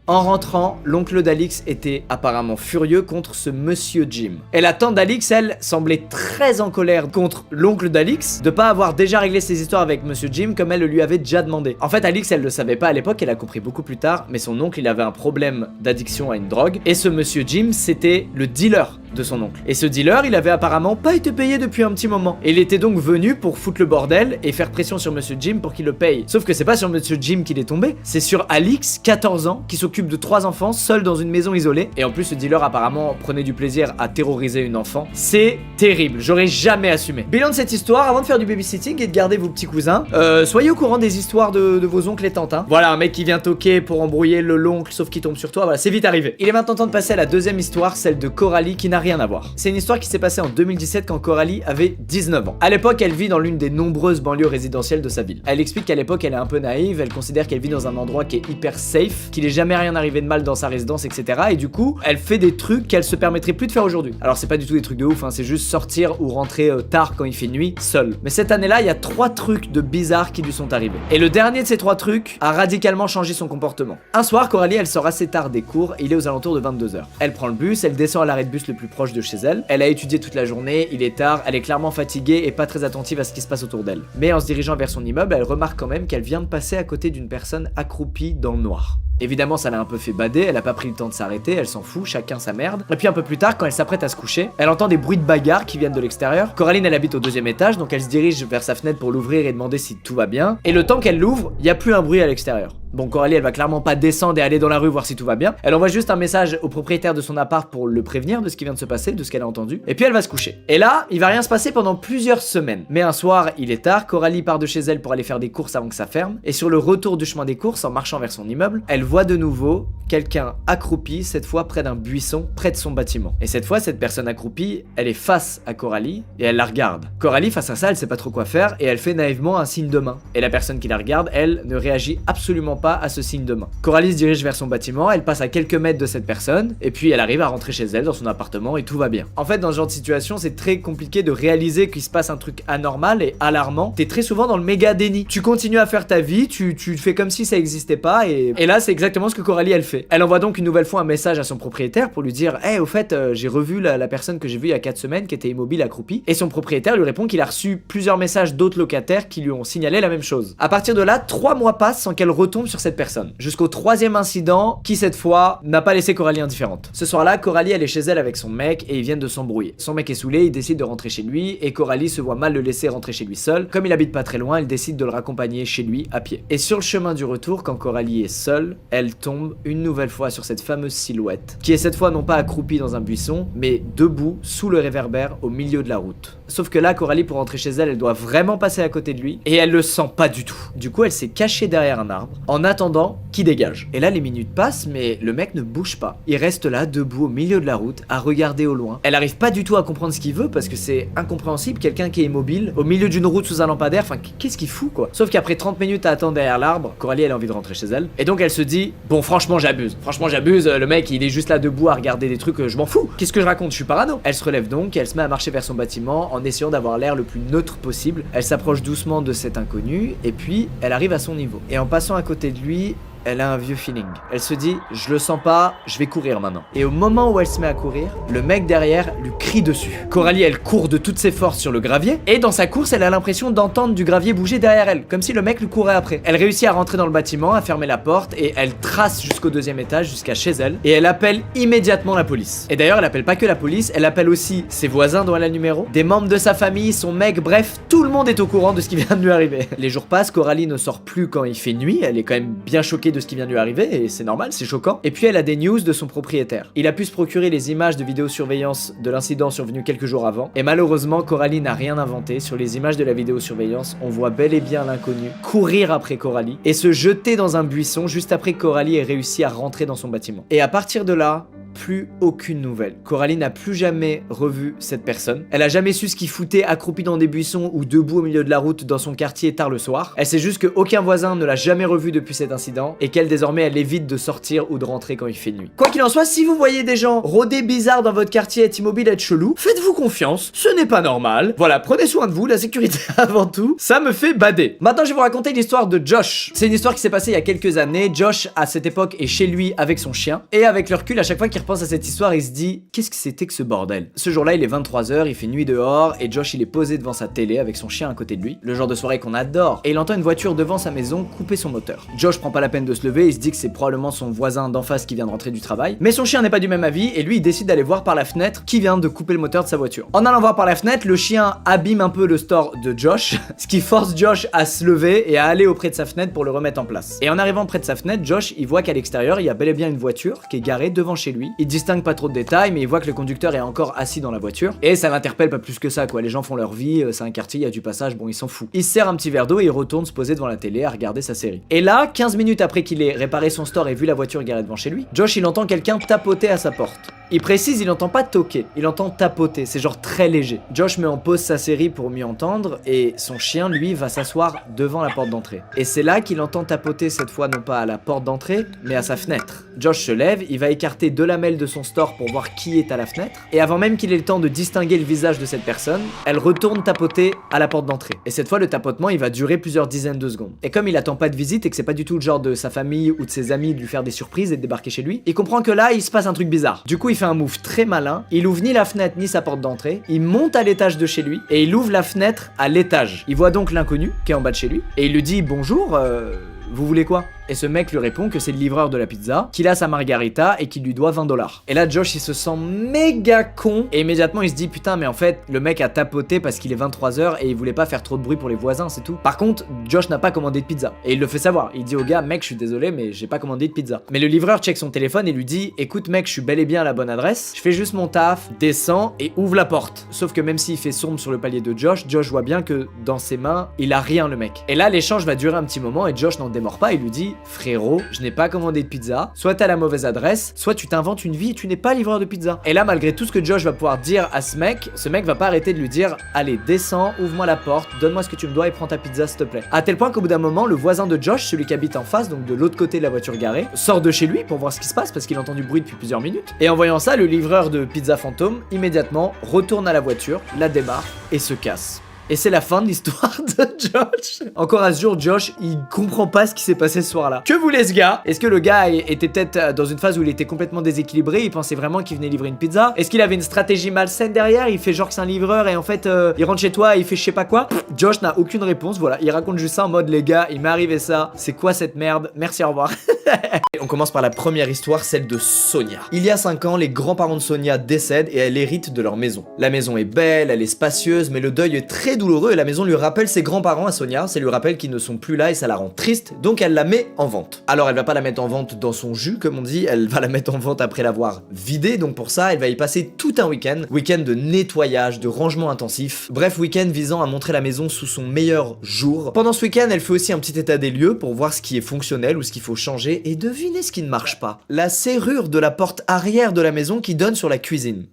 En rentrant, l'oncle d'Alix était apparemment furieux contre ce monsieur Jim. Et la tante d'Alix, elle, semblait très en colère contre l'oncle d'Alix de pas avoir déjà réglé ses histoires avec monsieur Jim comme elle le lui avait déjà demandé. En fait, Alix, elle le savait pas à l'époque, elle a compris beaucoup plus tard, mais son oncle, il avait un problème d'addiction à une drogue, et ce monsieur Jim, c'était le dealer de son oncle. Et ce dealer, il avait apparemment pas été payé depuis un petit moment. Et il était donc venu pour foutre le bordel et faire pression sur monsieur Jim pour qu'il le paye. Sauf que c'est pas sur monsieur Jim qu'il est tombé, c'est sur Alix, 14 ans, qui s'occupe de 3 enfants, seul dans une maison isolée. Et en plus, ce dealer apparemment prenait du plaisir à terroriser une enfant. C'est terrible, j'aurais jamais assumé. Bilan de cette histoire, avant de faire du babysitting et de garder vos petits cousins, soyez au courant des histoires de vos oncles et tantes. Hein. Voilà, un mec qui vient toquer pour embrouiller l'oncle, sauf qu'il tombe sur toi, voilà, c'est vite arrivé. Il est maintenant temps de passer à la deuxième histoire, celle de Coralie, qui n'a rien à voir. C'est une histoire qui s'est passée en 2017 quand Coralie avait 19 ans. À l'époque, elle vit dans l'une des nombreuses banlieues résidentielles de sa ville. Elle explique qu'à l'époque, elle est un peu naïve, elle considère qu'elle vit dans un endroit qui est hyper safe, qu'il est jamais rien arrivé de mal dans sa résidence, etc. Et du coup, elle fait des trucs qu'elle se permettrait plus de faire aujourd'hui. Alors c'est pas du tout des trucs de ouf, hein, c'est juste sortir ou rentrer tard quand il fait nuit, seul. Mais cette année-là, il y a 3 trucs de bizarres qui lui sont arrivés. Et le dernier de ces 3 trucs a radicalement changé son comportement. Un soir, Coralie, elle sort assez tard des cours, il est aux alentours de 22h. Elle prend le bus, elle descend à l'arrêt de bus le plus proche de chez elle. Elle a étudié toute la journée, il est tard, elle est clairement fatiguée et pas très attentive à ce qui se passe autour d'elle. Mais en se dirigeant vers son immeuble, elle remarque quand même qu'elle vient de passer à côté d'une personne accroupie dans le noir. Évidemment, ça l'a un peu fait bader, elle a pas pris le temps de s'arrêter, elle s'en fout, chacun sa merde. Et puis un peu plus tard, quand elle s'apprête à se coucher, elle entend des bruits de bagarre qui viennent de l'extérieur. Coraline, elle habite au 2e étage, donc elle se dirige vers sa fenêtre pour l'ouvrir et demander si tout va bien. Et le temps qu'elle l'ouvre, il y a plus un bruit à l'extérieur. Bon, Coralie, elle va clairement pas descendre et aller dans la rue voir si tout va bien. Elle envoie juste un message au propriétaire de son appart pour le prévenir de ce qui vient de se passer, de ce qu'elle a entendu. Et puis elle va se coucher. Et là, il va rien se passer pendant plusieurs semaines. Mais un soir, il est tard, Coralie part de chez elle pour aller faire des courses avant que ça ferme. Et sur le retour du chemin des courses, en marchant vers son immeuble, elle voit de nouveau quelqu'un accroupi, cette fois près d'un buisson, près de son bâtiment. Et cette fois, cette personne accroupie, elle est face à Coralie et elle la regarde. Coralie, face à ça, elle sait pas trop quoi faire et elle fait naïvement un signe de main. Et la personne qui la regarde, elle, ne réagit absolument pas à ce signe de main. Coralie se dirige vers son bâtiment, elle passe à quelques mètres de cette personne et puis elle arrive à rentrer chez elle dans son appartement et tout va bien. En fait, dans ce genre de situation, c'est très compliqué de réaliser qu'il se passe un truc anormal et alarmant. T'es très souvent dans le méga déni. Tu continues à faire ta vie, tu fais comme si ça existait pas et là, c'est exactement ce que Coralie, elle fait. Elle envoie donc une nouvelle fois un message à son propriétaire pour lui dire au fait, j'ai revu la personne que j'ai vue il y a 4 semaines qui était immobile accroupie. Et son propriétaire lui répond qu'il a reçu plusieurs messages d'autres locataires qui lui ont signalé la même chose. À partir de là, 3 mois passent sans qu'elle retombe sur cette personne. Jusqu'au 3e incident qui, cette fois, n'a pas laissé Coralie indifférente. Ce soir-là, Coralie, elle est chez elle avec son mec et ils viennent de s'embrouiller. Son mec est saoulé, il décide de rentrer chez lui et Coralie se voit mal le laisser rentrer chez lui seul. Comme il habite pas très loin, elle décide de le raccompagner chez lui à pied. Et sur le chemin du retour, quand Coralie est seule, elle tombe une nouvelle fois sur cette fameuse silhouette, qui est cette fois non pas accroupie dans un buisson, mais debout sous le réverbère au milieu de la route. Sauf que là, Coralie, pour rentrer chez elle, elle doit vraiment passer à côté de lui et elle le sent pas du tout. Du coup, elle s'est cachée derrière un arbre en attendant qu'il dégage. Et là, les minutes passent, mais le mec ne bouge pas. Il reste là, debout au milieu de la route, à regarder au loin. Elle arrive pas du tout à comprendre ce qu'il veut parce que c'est incompréhensible, quelqu'un qui est immobile au milieu d'une route sous un lampadaire. Enfin, qu'est-ce qu'il fout quoi? Sauf qu'après 30 minutes à attendre derrière l'arbre, Coralie, elle a envie de rentrer chez elle. Et donc, elle se dit bon, franchement, j'abuse. Le mec, il est juste là debout à regarder des trucs, je m'en fous. Qu'est-ce que je raconte? Je suis parano. Elle se relève donc et elle se met à marcher vers son bâtiment en essayant d'avoir l'air le plus neutre possible. Elle s'approche doucement de cet inconnu et puis elle arrive à son niveau. Et en passant à côté de lui, elle a un vieux feeling. Elle se dit, je le sens pas, je vais courir maintenant. Et au moment où elle se met à courir, le mec derrière lui crie dessus. Coralie, elle court de toutes ses forces sur le gravier, et dans sa course, elle a l'impression d'entendre du gravier bouger derrière elle, comme si le mec lui courait après. Elle réussit à rentrer dans le bâtiment, à fermer la porte, et elle trace jusqu'au 2e étage, jusqu'à chez elle, et elle appelle immédiatement la police. Et d'ailleurs, elle appelle pas que la police, elle appelle aussi ses voisins dont elle a le numéro, des membres de sa famille, son mec, bref, tout le monde est au courant de ce qui vient de lui arriver. Les jours passent, Coralie ne sort plus quand il fait nuit, elle est quand même bien choquée de ce qui vient de lui arriver, et c'est normal, c'est choquant. Et puis elle a des news de son propriétaire. Il a pu se procurer les images de vidéosurveillance de l'incident survenu quelques jours avant, et malheureusement, Coralie n'a rien inventé. Sur les images de la vidéosurveillance, on voit bel et bien l'inconnu courir après Coralie, et se jeter dans un buisson juste après que Coralie ait réussi à rentrer dans son bâtiment. Et à partir de là, plus aucune nouvelle. Coralie n'a plus jamais revu cette personne. Elle a jamais su ce qu'il foutait accroupi dans des buissons ou debout au milieu de la route dans son quartier tard le soir. Elle sait juste que aucun voisin ne l'a jamais revu depuis cet incident et qu'elle désormais elle évite de sortir ou de rentrer quand il fait nuit. Quoi qu'il en soit, si vous voyez des gens rôder bizarre dans votre quartier, être immobile, être chelou, faites-vous confiance, ce n'est pas normal. Voilà, prenez soin de vous, la sécurité avant tout, ça me fait bader. Maintenant je vais vous raconter l'histoire de Josh. C'est une histoire qui s'est passée il y a quelques années. Josh à cette époque est chez lui avec son chien et avec le recul à chaque fois qu'il repense à cette histoire, il se dit qu'est-ce que c'était que ce bordel. Ce jour-là, il est 23h, il fait nuit dehors et Josh il est posé devant sa télé avec son chien à côté de lui, le genre de soirée qu'on adore, et il entend une voiture devant sa maison couper son moteur. Josh prend pas la peine de se lever, il se dit que c'est probablement son voisin d'en face qui vient de rentrer du travail, mais son chien n'est pas du même avis et lui il décide d'aller voir par la fenêtre qui vient de couper le moteur de sa voiture. En allant voir par la fenêtre, le chien abîme un peu le store de Josh, ce qui force Josh à se lever et à aller auprès de sa fenêtre pour le remettre en place. Et en arrivant près de sa fenêtre, Josh il voit qu'à l'extérieur il y a bel et bien une voiture qui est garée devant chez lui Il distingue pas trop de détails, mais il voit que le conducteur est encore assis dans la voiture. Et ça l'interpelle pas plus que ça, quoi. Les gens font leur vie, c'est un quartier, il y a du passage, bon, il s'en fout. Il se sert un petit verre d'eau et il retourne se poser devant la télé à regarder sa série. Et là, 15 minutes après qu'il ait réparé son store et vu la voiture garée devant chez lui, Josh, il entend quelqu'un tapoter à sa porte. Il précise, il entend pas toquer, il entend tapoter, c'est genre très léger. Josh met en pause sa série pour mieux entendre et son chien, lui, va s'asseoir devant la porte d'entrée. Et c'est là qu'il entend tapoter cette fois non pas à la porte d'entrée, mais à sa fenêtre. Josh se lève, il va écarter 2 lamelles de son store pour voir qui est à la fenêtre, et avant même qu'il ait le temps de distinguer le visage de cette personne, elle retourne tapoter à la porte d'entrée. Et cette fois, le tapotement, il va durer plusieurs dizaines de secondes. Et comme il attend pas de visite et que c'est pas du tout le genre de sa famille ou de ses amis de lui faire des surprises et de débarquer chez lui, il comprend que là, il se passe un truc bizarre. Du coup, il fait un move très malin, il ouvre ni la fenêtre ni sa porte d'entrée, il monte à l'étage de chez lui et il ouvre la fenêtre à l'étage. Il voit donc l'inconnu qui est en bas de chez lui et il lui dit bonjour, vous voulez quoi? Et ce mec lui répond que c'est le livreur de la pizza, qu'il a sa margarita et qu'il lui doit 20 $. Et là, Josh, il se sent méga con. Et immédiatement, il se dit, putain, mais en fait, le mec a tapoté parce qu'il est 23 h et il voulait pas faire trop de bruit pour les voisins, c'est tout. Par contre, Josh n'a pas commandé de pizza. Et il le fait savoir. Il dit au gars, mec, je suis désolé, mais j'ai pas commandé de pizza. Mais le livreur check son téléphone et lui dit, écoute, mec, je suis bel et bien à la bonne adresse. Je fais juste mon taf, descends et ouvre la porte. Sauf que même s'il fait sombre sur le palier de Josh, Josh voit bien que dans ses mains, il a rien, le mec. Et là, l'échange va durer un petit moment et Josh n'en démord pas. Il lui dit, frérot, je n'ai pas commandé de pizza, soit t'as la mauvaise adresse, soit tu t'inventes une vie et tu n'es pas livreur de pizza. Et là, malgré tout ce que Josh va pouvoir dire à ce mec va pas arrêter de lui dire, allez, descends, ouvre-moi la porte, donne-moi ce que tu me dois et prends ta pizza s'il te plaît. À tel point qu'au bout d'un moment, le voisin de Josh, celui qui habite en face, donc de l'autre côté de la voiture garée, sort de chez lui pour voir ce qui se passe parce qu'il entend du bruit depuis plusieurs minutes. Et en voyant ça, le livreur de pizza fantôme, immédiatement, retourne à la voiture, la démarre et se casse. Et c'est la fin de l'histoire de Josh. Encore à ce jour, Josh, il comprend pas ce qui s'est passé ce soir-là. Que voulait ce gars? Est-ce que le gars était peut-être dans une phase où il était complètement déséquilibré, il pensait vraiment qu'il venait livrer une pizza? Est-ce qu'il avait une stratégie malsaine derrière? Il fait genre que c'est un livreur et en fait, il rentre chez toi et il fait je sais pas quoi? Josh n'a aucune réponse, voilà. Il raconte juste ça en mode, les gars, il m'est arrivé ça. C'est quoi cette merde? Merci, au revoir. On commence par la première histoire, celle de Sonia. Il y a 5 ans, les grands-parents de Sonia décèdent et elle hérite de leur maison. La maison est belle, elle est spacieuse, mais le deuil est très douloureux et la maison lui rappelle ses grands-parents à Sonia. Ça lui rappelle qu'ils ne sont plus là et ça la rend triste, donc elle la met en vente. Alors elle va pas la mettre en vente dans son jus, comme on dit, elle va la mettre en vente après l'avoir vidée, donc pour ça, elle va y passer tout un week-end de nettoyage, de rangement intensif. Bref, week-end visant à montrer la maison sous son meilleur jour. Pendant ce week-end, elle fait aussi un petit état des lieux pour voir ce qui est fonctionnel ou ce qu'il faut changer et devinez ce qui ne marche pas. La serrure de la porte arrière de la maison qui donne sur la cuisine.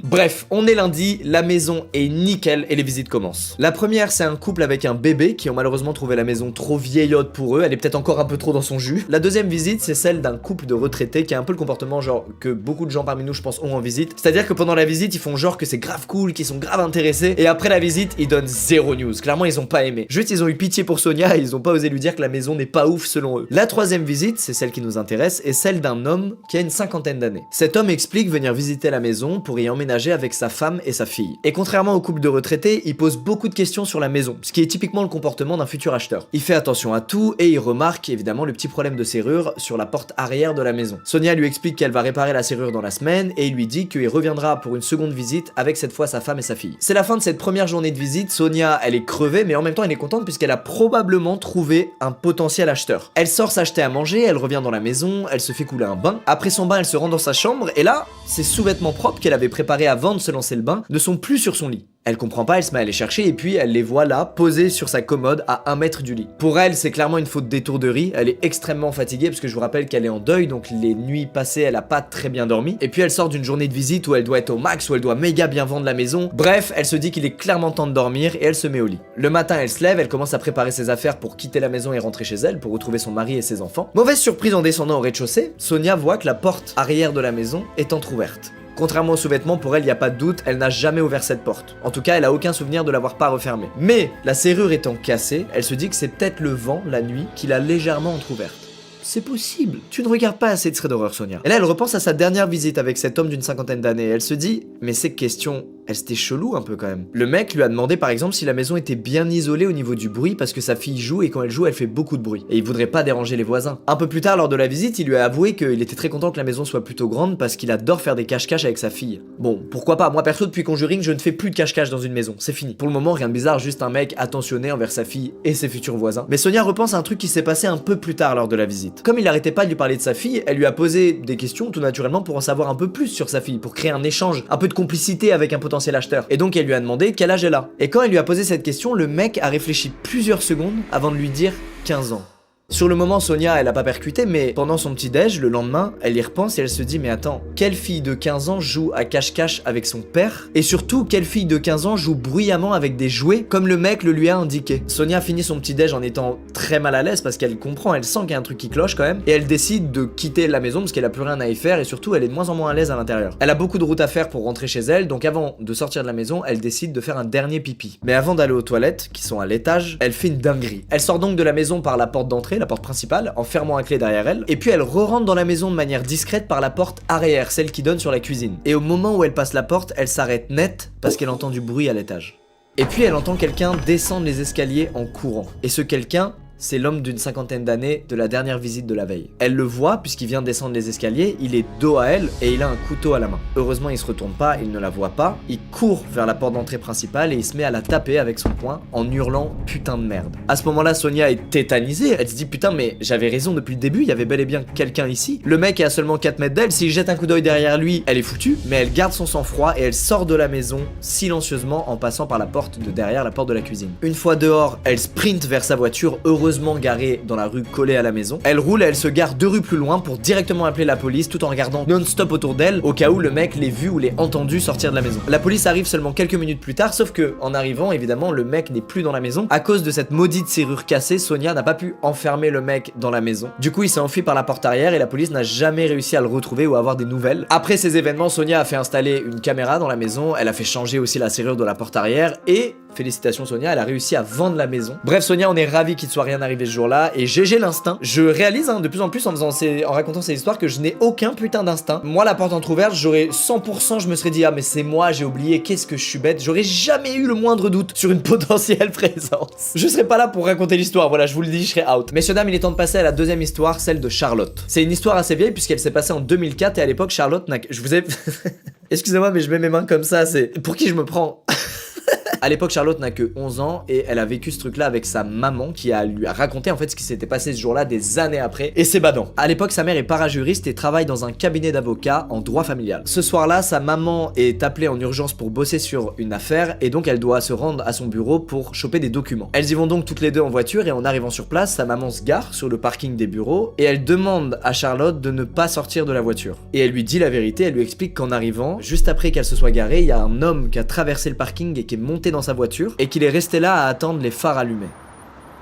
Bref, on est lundi, la maison est nickel et les visites commencent. La première, c'est un couple avec un bébé qui ont malheureusement trouvé la maison trop vieillotte pour eux, elle est peut-être encore un peu trop dans son jus. La deuxième visite, c'est celle d'un couple de retraités qui a un peu le comportement genre que beaucoup de gens parmi nous je pense ont en visite. C'est-à-dire que pendant la visite, ils font genre que c'est grave cool, qu'ils sont grave intéressés et après la visite, ils donnent zéro news. Clairement, ils ont pas aimé. Juste, ils ont eu pitié pour Sonia et ils ont pas osé lui dire que la maison n'est pas ouf selon eux. La troisième visite, c'est celle qui nous intéresse, est celle d'un homme qui a une 50aine d'années. Cet homme explique venir visiter la maison pour y emménager avec sa femme et sa fille. Et contrairement au couple de retraités, il pose beaucoup de questions sur la maison, ce qui est typiquement le comportement d'un futur acheteur. Il fait attention à tout et il remarque évidemment le petit problème de serrure sur la porte arrière de la maison. Sonia lui explique qu'elle va réparer la serrure dans la semaine et il lui dit qu'il reviendra pour une seconde visite avec cette fois sa femme et sa fille. C'est la fin de cette première journée de visite, Sonia elle est crevée mais en même temps elle est contente puisqu'elle a probablement trouvé un potentiel acheteur. Elle sort s'acheter à manger, elle revient dans la maison, elle se fait couler un bain. Après son bain elle se rend dans sa chambre et là, ses sous-vêtements propres qu'elle avait préparés avant de se lancer le bain ne sont plus sur son lit. Elle comprend pas, elle se met à les chercher et puis elle les voit là, posés sur sa commode à 1 mètre du lit. Pour elle, c'est clairement une faute d'étourderie, elle est extrêmement fatiguée parce que je vous rappelle qu'elle est en deuil, donc les nuits passées, elle a pas très bien dormi. Et puis elle sort d'une journée de visite où elle doit être au max, où elle doit méga bien vendre la maison. Bref, elle se dit qu'il est clairement temps de dormir et elle se met au lit. Le matin, elle se lève, elle commence à préparer ses affaires pour quitter la maison et rentrer chez elle pour retrouver son mari et ses enfants. Mauvaise surprise en descendant au rez-de-chaussée, Sonia voit que la porte arrière de la maison est entrouverte. Contrairement aux sous-vêtements, pour elle, il n'y a pas de doute, elle n'a jamais ouvert cette porte. En tout cas, elle a aucun souvenir de l'avoir pas refermée. Mais, la serrure étant cassée, elle se dit que c'est peut-être le vent, la nuit, qui l'a légèrement entrouverte. C'est possible. Tu ne regardes pas assez de traits d'horreur, Sonia. Et là, elle repense à sa dernière visite avec cet homme d'une 50aine d'années. Elle se dit, mais ces questions c'était chelou un peu quand même. Le mec lui a demandé par exemple si la maison était bien isolée au niveau du bruit parce que sa fille joue et quand elle joue elle fait beaucoup de bruit et il voudrait pas déranger les voisins. Un peu plus tard lors de la visite il lui a avoué qu'il était très content que la maison soit plutôt grande parce qu'il adore faire des cache-cache avec sa fille. Bon pourquoi pas, moi perso depuis Conjuring je ne fais plus de cache-cache dans une maison, c'est fini. Pour le moment rien de bizarre, juste un mec attentionné envers sa fille et ses futurs voisins. Mais Sonia repense à un truc qui s'est passé un peu plus tard lors de la visite. Comme il arrêtait pas de lui parler de sa fille, elle lui a posé des questions tout naturellement pour en savoir un peu plus sur sa fille, pour créer un échange, un peu de complicité avec un potentiel acheteur. Et donc elle lui a demandé quel âge elle a. Et quand elle lui a posé cette question, le mec a réfléchi plusieurs secondes avant de lui dire 15 ans. Sur le moment, Sonia, elle a pas percuté, mais pendant son petit déj, le lendemain, elle y repense et elle se dit mais attends, quelle fille de 15 ans joue à cache-cache avec son père? Et surtout, quelle fille de 15 ans joue bruyamment avec des jouets comme le mec le lui a indiqué? Sonia finit son petit déj en étant très mal à l'aise parce qu'elle comprend, elle sent qu'il y a un truc qui cloche quand même, et elle décide de quitter la maison parce qu'elle a plus rien à y faire et surtout elle est de moins en moins à l'aise à l'intérieur. Elle a beaucoup de routes à faire pour rentrer chez elle, donc avant de sortir de la maison, elle décide de faire un dernier pipi. Mais avant d'aller aux toilettes, qui sont à l'étage, elle fait une dinguerie. Elle sort donc de la maison par la porte d'entrée, la porte principale, en fermant à clé derrière elle, et puis elle re-rentre dans la maison de manière discrète par la porte arrière, celle qui donne sur la cuisine. Et au moment où elle passe la porte, elle s'arrête net parce qu'elle entend du bruit à l'étage. Et puis elle entend quelqu'un descendre les escaliers en courant. Et ce quelqu'un, c'est l'homme d'une cinquantaine d'années de la dernière visite de la veille. Elle le voit puisqu'il vient descendre les escaliers, il est dos à elle et il a un couteau à la main. Heureusement il se retourne pas, il ne la voit pas, il court vers la porte d'entrée principale et il se met à la taper avec son poing en hurlant putain de merde. À ce moment là Sonia est tétanisée, elle se dit putain mais j'avais raison depuis le début, il y avait bel et bien quelqu'un ici. Le mec est à seulement 4 mètres d'elle, s'il jette un coup d'œil derrière lui, elle est foutue, mais elle garde son sang-froid et elle sort de la maison silencieusement en passant par la porte de derrière, la porte de la cuisine. Une fois dehors, elle sprint vers sa voiture, heureusement garée dans la rue collée à la maison. Elle roule et elle se gare 2 rues plus loin pour directement appeler la police tout en regardant non-stop autour d'elle au cas où le mec l'ait vu ou l'ait entendu sortir de la maison. La police arrive seulement quelques minutes plus tard, sauf que en arrivant évidemment le mec n'est plus dans la maison. À cause de cette maudite serrure cassée, Sonia n'a pas pu enfermer le mec dans la maison. Du coup il s'est enfui par la porte arrière et la police n'a jamais réussi à le retrouver ou à avoir des nouvelles. Après ces événements, Sonia a fait installer une caméra dans la maison, elle a fait changer aussi la serrure de la porte arrière et félicitations Sonia, elle a réussi à vendre la maison. Bref Sonia, on est ravis qu'il ne soit rien arrivé ce jour-là et GG l'instinct. Je réalise de plus en plus en racontant ces histoires que je n'ai aucun putain d'instinct. Moi la porte entrouverte, j'aurais 100%, je me serais dit ah mais c'est moi, j'ai oublié, qu'est-ce que je suis bête. J'aurais jamais eu le moindre doute sur une potentielle présence. Je serais pas là pour raconter l'histoire, voilà, je vous le dis, je serais out. Messieurs dames, il est temps de passer à la deuxième histoire, celle de Charlotte. C'est une histoire assez vieille puisqu'elle s'est passée en 2004 et à l'époque Charlotte n'a... Je vous ai... Excusez-moi mais je mets mes mains comme ça, c'est... Pour qui je me prends? À l'époque, Charlotte n'a que 11 ans et elle a vécu ce truc-là avec sa maman qui lui a raconté en fait ce qui s'était passé ce jour-là des années après et c'est badant. À l'époque, sa mère est parajuriste et travaille dans un cabinet d'avocats en droit familial. Ce soir-là, sa maman est appelée en urgence pour bosser sur une affaire et donc elle doit se rendre à son bureau pour choper des documents. Elles y vont donc toutes les deux en voiture et en arrivant sur place, sa maman se gare sur le parking des bureaux et elle demande à Charlotte de ne pas sortir de la voiture. Et elle lui dit la vérité, elle lui explique qu'en arrivant, juste après qu'elle se soit garée, il y a un homme qui a traversé le parking et qui est monté dans sa voiture et qu'il est resté là à attendre les phares allumés.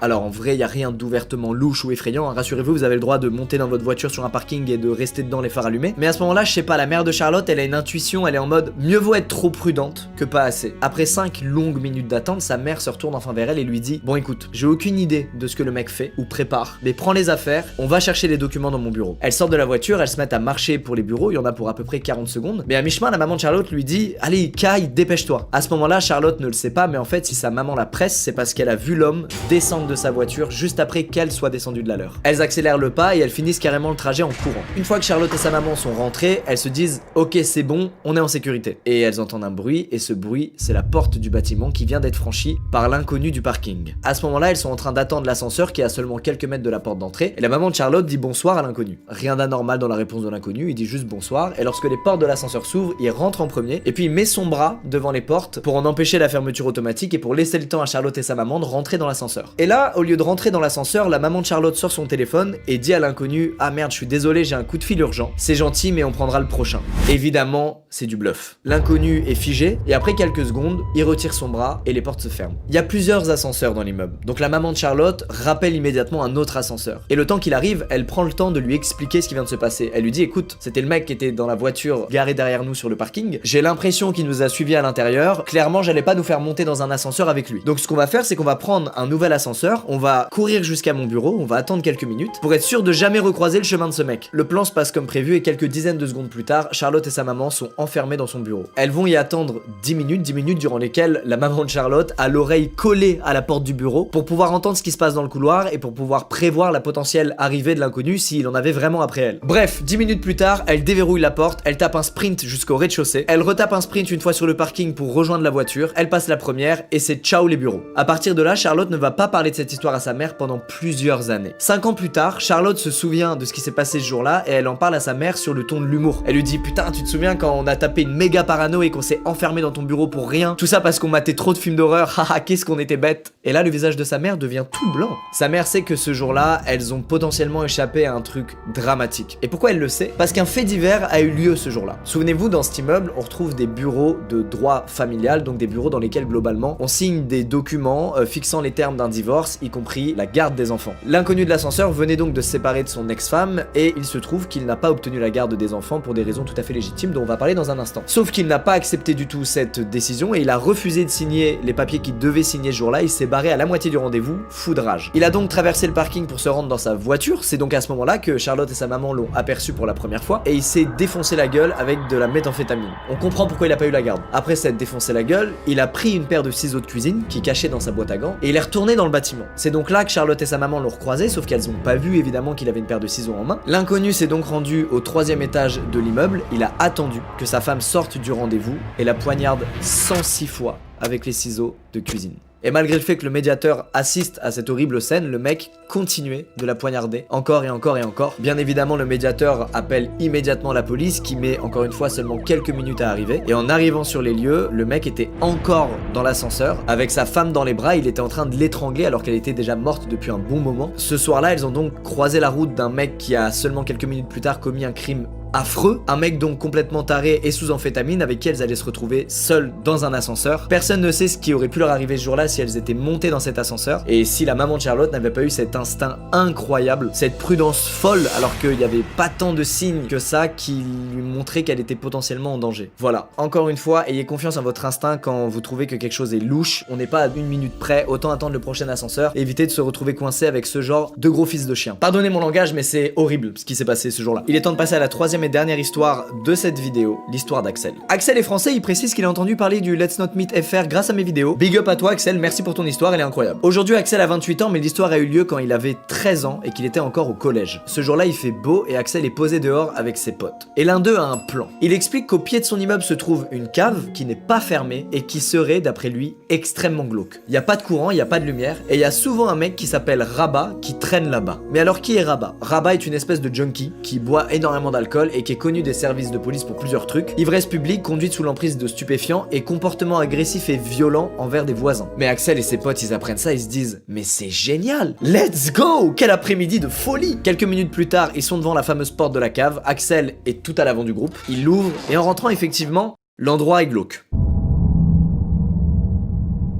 Alors en vrai, il n'y a rien d'ouvertement louche ou effrayant, hein. Rassurez-vous, vous avez le droit de monter dans votre voiture sur un parking et de rester dedans les phares allumés. Mais à ce moment-là, je sais pas, la mère de Charlotte, elle a une intuition, elle est en mode mieux vaut être trop prudente que pas assez. Après 5 longues minutes d'attente, sa mère se retourne enfin vers elle et lui dit bon écoute, j'ai aucune idée de ce que le mec fait ou prépare, mais prends les affaires, on va chercher les documents dans mon bureau. Elle sort de la voiture, elle se met à marcher pour les bureaux, il y en a pour à peu près 40 secondes. Mais à mi-chemin, la maman de Charlotte lui dit allez, Kai, dépêche-toi. À ce moment-là, Charlotte ne le sait pas, mais en fait, si sa maman la presse, c'est parce qu'elle a vu l'homme descendre de sa voiture juste après qu'elle soit descendue de la leur. Elles accélèrent le pas et elles finissent carrément le trajet en courant. Une fois que Charlotte et sa maman sont rentrées, elles se disent ok c'est bon, on est en sécurité. Et elles entendent un bruit et ce bruit c'est la porte du bâtiment qui vient d'être franchie par l'inconnu du parking. À ce moment-là, elles sont en train d'attendre l'ascenseur qui est à seulement quelques mètres de la porte d'entrée et la maman de Charlotte dit bonsoir à l'inconnu. Rien d'anormal dans la réponse de l'inconnu, il dit juste bonsoir et lorsque les portes de l'ascenseur s'ouvrent, il rentre en premier et puis il met son bras devant les portes pour en empêcher la fermeture automatique et pour laisser le temps à Charlotte et sa maman de rentrer dans l'ascenseur. Et là, au lieu de rentrer dans l'ascenseur, la maman de Charlotte sort son téléphone et dit à l'inconnu ah merde, je suis désolé, j'ai un coup de fil urgent. C'est gentil mais on prendra le prochain. Évidemment, c'est du bluff. L'inconnu est figé et après quelques secondes, il retire son bras et les portes se ferment. Il y a plusieurs ascenseurs dans l'immeuble. Donc la maman de Charlotte rappelle immédiatement un autre ascenseur. Et le temps qu'il arrive, elle prend le temps de lui expliquer ce qui vient de se passer. Elle lui dit écoute, c'était le mec qui était dans la voiture garée derrière nous sur le parking. J'ai l'impression qu'il nous a suivis à l'intérieur. Clairement, j'allais pas nous faire monter dans un ascenseur avec lui. Donc ce qu'on va faire, c'est qu'on va prendre un nouvel ascenseur l'ascenseur, on va courir jusqu'à mon bureau, on va attendre quelques minutes pour être sûr de jamais recroiser le chemin de ce mec. Le plan se passe comme prévu et quelques dizaines de secondes plus tard, Charlotte et sa maman sont enfermées dans son bureau. Elles vont y attendre 10 minutes durant lesquelles la maman de Charlotte a l'oreille collée à la porte du bureau pour pouvoir entendre ce qui se passe dans le couloir et pour pouvoir prévoir la potentielle arrivée de l'inconnu s'il en avait vraiment après elle. Bref, 10 minutes plus tard, elle déverrouille la porte, elle tape un sprint jusqu'au rez-de-chaussée, elle retape un sprint une fois sur le parking pour rejoindre la voiture, elle passe la première et c'est ciao les bureaux. À partir de là, Charlotte ne va pas parler de cette histoire à sa mère pendant plusieurs années. 5 ans plus tard, Charlotte se souvient de ce qui s'est passé ce jour-là et elle en parle à sa mère sur le ton de l'humour. Elle lui dit putain, tu te souviens quand on a tapé une méga parano et qu'on s'est enfermé dans ton bureau pour rien? Tout ça parce qu'on matait trop de films d'horreur, haha, qu'est-ce qu'on était bête. Et là, le visage de sa mère devient tout blanc. Sa mère sait que ce jour-là, elles ont potentiellement échappé à un truc dramatique. Et pourquoi elle le sait? Parce qu'un fait divers a eu lieu ce jour-là. Souvenez-vous, dans cet immeuble, on retrouve des bureaux de droit familial, donc des bureaux dans lesquels globalement on signe des documents fixant les termes d'un divorce, y compris la garde des enfants. L'inconnu de l'ascenseur venait donc de se séparer de son ex-femme et il se trouve qu'il n'a pas obtenu la garde des enfants pour des raisons tout à fait légitimes dont on va parler dans un instant. Sauf qu'il n'a pas accepté du tout cette décision et il a refusé de signer les papiers qu'il devait signer ce jour-là. Il s'est barré à la moitié du rendez-vous, fou de rage. Il a donc traversé le parking pour se rendre dans sa voiture. C'est donc à ce moment-là que Charlotte et sa maman l'ont aperçu pour la première fois et il s'est défoncé la gueule avec de la méthamphétamine. On comprend pourquoi il a pas eu la garde. Après s'être défoncé la gueule, il a pris une paire de ciseaux de cuisine qui cachait dans sa boîte à gants et il est retourné dans le bâtiment. C'est donc là que Charlotte et sa maman l'ont recroisé, sauf qu'elles ont pas vu évidemment qu'il avait une paire de ciseaux en main. L'inconnu s'est donc rendu au 3e étage de l'immeuble, il a attendu que sa femme sorte du rendez-vous et la poignarde 106 fois avec les ciseaux de cuisine. Et malgré le fait que le médiateur assiste à cette horrible scène, le mec continuait de la poignarder encore et encore et encore. Bien évidemment, le médiateur appelle immédiatement la police qui met encore une fois seulement quelques minutes à arriver. Et en arrivant sur les lieux, le mec était encore dans l'ascenseur avec sa femme dans les bras. Il était en train de l'étrangler alors qu'elle était déjà morte depuis un bon moment. Ce soir-là, elles ont donc croisé la route d'un mec qui a seulement quelques minutes plus tard commis un crime affreux, un mec donc complètement taré et sous amphétamine avec qui elles allaient se retrouver seules dans un ascenseur. Personne ne sait ce qui aurait pu leur arriver ce jour-là si elles étaient montées dans cet ascenseur et si la maman de Charlotte n'avait pas eu cet instinct incroyable, cette prudence folle alors qu'il n'y avait pas tant de signes que ça qui lui montraient qu'elle était potentiellement en danger. Voilà, encore une fois, ayez confiance en votre instinct quand vous trouvez que quelque chose est louche, on n'est pas à 1 minute près, autant attendre le prochain ascenseur et éviter de se retrouver coincé avec ce genre de gros fils de chien. Pardonnez mon langage mais c'est horrible ce qui s'est passé ce jour-là. Il est temps de passer à la 3e et dernière histoire de cette vidéo, l'histoire d'Axel. Axel est français, il précise qu'il a entendu parler du Let's Not Meet FR grâce à mes vidéos. Big up à toi Axel, merci pour ton histoire, elle est incroyable. Aujourd'hui Axel a 28 ans mais l'histoire a eu lieu quand il avait 13 ans et qu'il était encore au collège. Ce jour-là il fait beau et Axel est posé dehors avec ses potes. Et l'un d'eux a un plan. Il explique qu'au pied de son immeuble se trouve une cave qui n'est pas fermée et qui serait d'après lui extrêmement glauque. Il n'y a pas de courant, il n'y a pas de lumière et il y a souvent un mec qui s'appelle Rabat qui traîne là-bas. Mais alors qui est Rabat? Rabat est une espèce de junkie qui boit énormément d'alcool et qui est connu des services de police pour plusieurs trucs, ivresse publique, conduite sous l'emprise de stupéfiants et comportement agressif et violent envers des voisins. Mais Axel et ses potes ils apprennent ça, ils se disent mais c'est génial, let's go, quel après-midi de folie. Quelques minutes plus tard ils sont devant la fameuse porte de la cave, Axel est tout à l'avant du groupe, il l'ouvre et en rentrant effectivement l'endroit est glauque.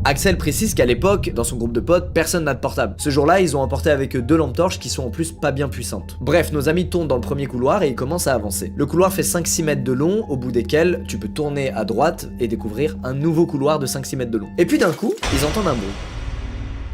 Axel précise qu'à l'époque, dans son groupe de potes, personne n'a de portable. Ce jour-là, ils ont emporté avec eux 2 lampes torches qui sont en plus pas bien puissantes. Bref, nos amis tournent dans le premier couloir et ils commencent à avancer. Le couloir fait 5-6 mètres de long, au bout desquels tu peux tourner à droite et découvrir un nouveau couloir de 5-6 mètres de long. Et puis d'un coup, ils entendent un bruit.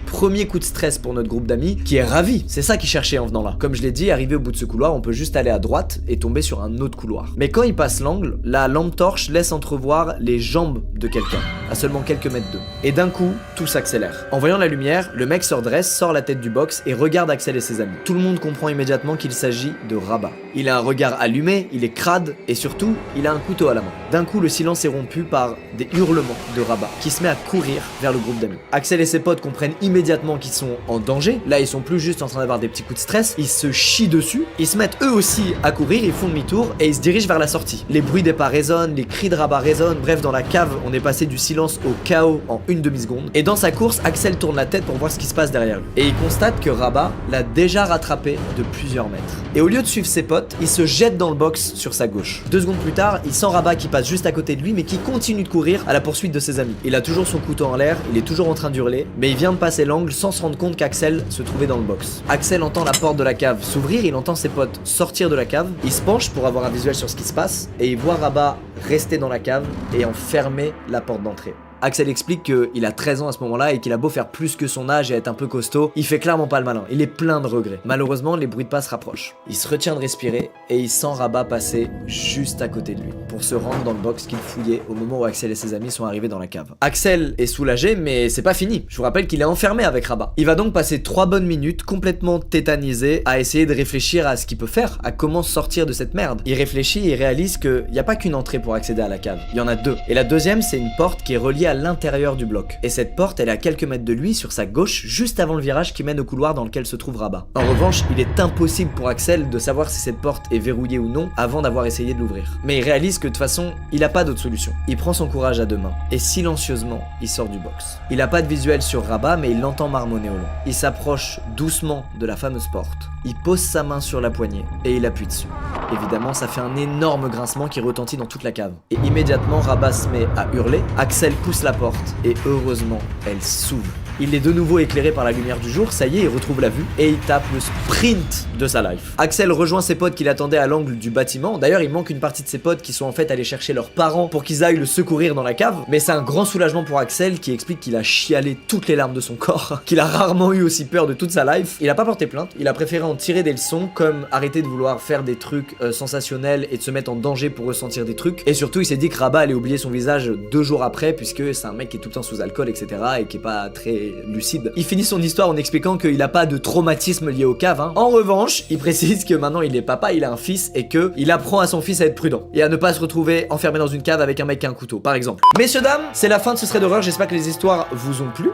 Premier coup de stress pour notre groupe d'amis qui est ravi, c'est ça qu'ils cherchaient en venant là. Comme je l'ai dit, arrivé au bout de ce couloir, on peut juste aller à droite et tomber sur un autre couloir. Mais quand il passe l'angle, la lampe torche laisse entrevoir les jambes de quelqu'un, à seulement quelques mètres d'eux. Et d'un coup, tout s'accélère. En voyant la lumière, le mec se redresse, sort la tête du box et regarde Axel et ses amis. Tout le monde comprend immédiatement qu'il s'agit de Rabat. Il a un regard allumé, il est crade et surtout, il a un couteau à la main. D'un coup, le silence est rompu par des hurlements de Rabat qui se met à courir vers le groupe d'amis. Axel et ses potes comprennent immédiatement qu'ils sont en danger. Là, ils sont plus juste en train d'avoir des petits coups de stress. Ils se chient dessus. Ils se mettent eux aussi à courir. Ils font demi-tour et ils se dirigent vers la sortie. Les bruits des pas résonnent, les cris de Rabat résonnent. Bref, dans la cave, on est passé du silence au chaos en une demi-seconde. Et dans sa course, Axel tourne la tête pour voir ce qui se passe derrière lui. Et il constate que Rabat l'a déjà rattrapé de plusieurs mètres. Et au lieu de suivre ses potes, il se jette dans le box sur sa gauche. 2 secondes plus tard, il sent Rabat qui passe juste à côté de lui mais qui continue de courir à la poursuite de ses amis. Il a toujours son couteau en l'air, il est toujours en train d'hurler, mais il vient de passer l'angle sans se rendre compte qu'Axel se trouvait dans le box. Axel entend la porte de la cave s'ouvrir, il entend ses potes sortir de la cave, il se penche pour avoir un visuel sur ce qui se passe et il voit Rabat rester dans la cave et en fermer la porte d'entrée. Axel explique qu'il a 13 ans à ce moment-là et qu'il a beau faire plus que son âge et être un peu costaud, il fait clairement pas le malin, il est plein de regrets. Malheureusement, les bruits de pas se rapprochent. Il se retient de respirer et il sent Rabat passer juste à côté de lui pour se rendre dans le box qu'il fouillait au moment où Axel et ses amis sont arrivés dans la cave. Axel est soulagé, mais c'est pas fini. Je vous rappelle qu'il est enfermé avec Rabat. Il va donc passer 3 bonnes minutes complètement tétanisé à essayer de réfléchir à ce qu'il peut faire, à comment sortir de cette merde. Il réfléchit et réalise qu'il n'y a pas qu'une entrée pour accéder à la cave, il y en a 2. Et la deuxième, c'est une porte qui est reliée à l'intérieur du bloc. Et cette porte, elle est à quelques mètres de lui, sur sa gauche, juste avant le virage qui mène au couloir dans lequel se trouve Rabat. En revanche, il est impossible pour Axel de savoir si cette porte est verrouillée ou non avant d'avoir essayé de l'ouvrir. Mais il réalise que de toute façon, il a pas d'autre solution. Il prend son courage à 2 mains et silencieusement, il sort du box. Il a pas de visuel sur Rabat, mais il l'entend marmonner au loin. Il s'approche doucement de la fameuse porte. Il pose sa main sur la poignée et il appuie dessus. Évidemment, ça fait un énorme grincement qui retentit dans toute la cave. Et immédiatement, Rabat se met à hurler. Axel pousse la porte et heureusement, elle s'ouvre. Il est de nouveau éclairé par la lumière du jour, ça y est, il retrouve la vue et il tape le sprint de sa life. Axel rejoint ses potes qui l'attendaient à l'angle du bâtiment. D'ailleurs, il manque une partie de ses potes qui sont en fait allés chercher leurs parents pour qu'ils aillent le secourir dans la cave. Mais c'est un grand soulagement pour Axel qui explique qu'il a chialé toutes les larmes de son corps, qu'il a rarement eu aussi peur de toute sa life. Il a pas porté plainte, il a préféré en tirer des leçons, comme arrêter de vouloir faire des trucs sensationnels et de se mettre en danger pour ressentir des trucs. Et surtout, il s'est dit que Rabat allait oublier son visage 2 jours après, puisque c'est un mec qui est tout le temps sous alcool, etc. et qui est pas très lucide. Il finit son histoire en expliquant qu'il a pas de traumatisme lié aux caves. En revanche, il précise que maintenant il est papa, il a un fils et que il apprend à son fils à être prudent et à ne pas se retrouver enfermé dans une cave avec un mec qui a un couteau, par exemple. Messieurs, dames, c'est la fin de ce Thread d'horreur. J'espère que les histoires vous ont plu.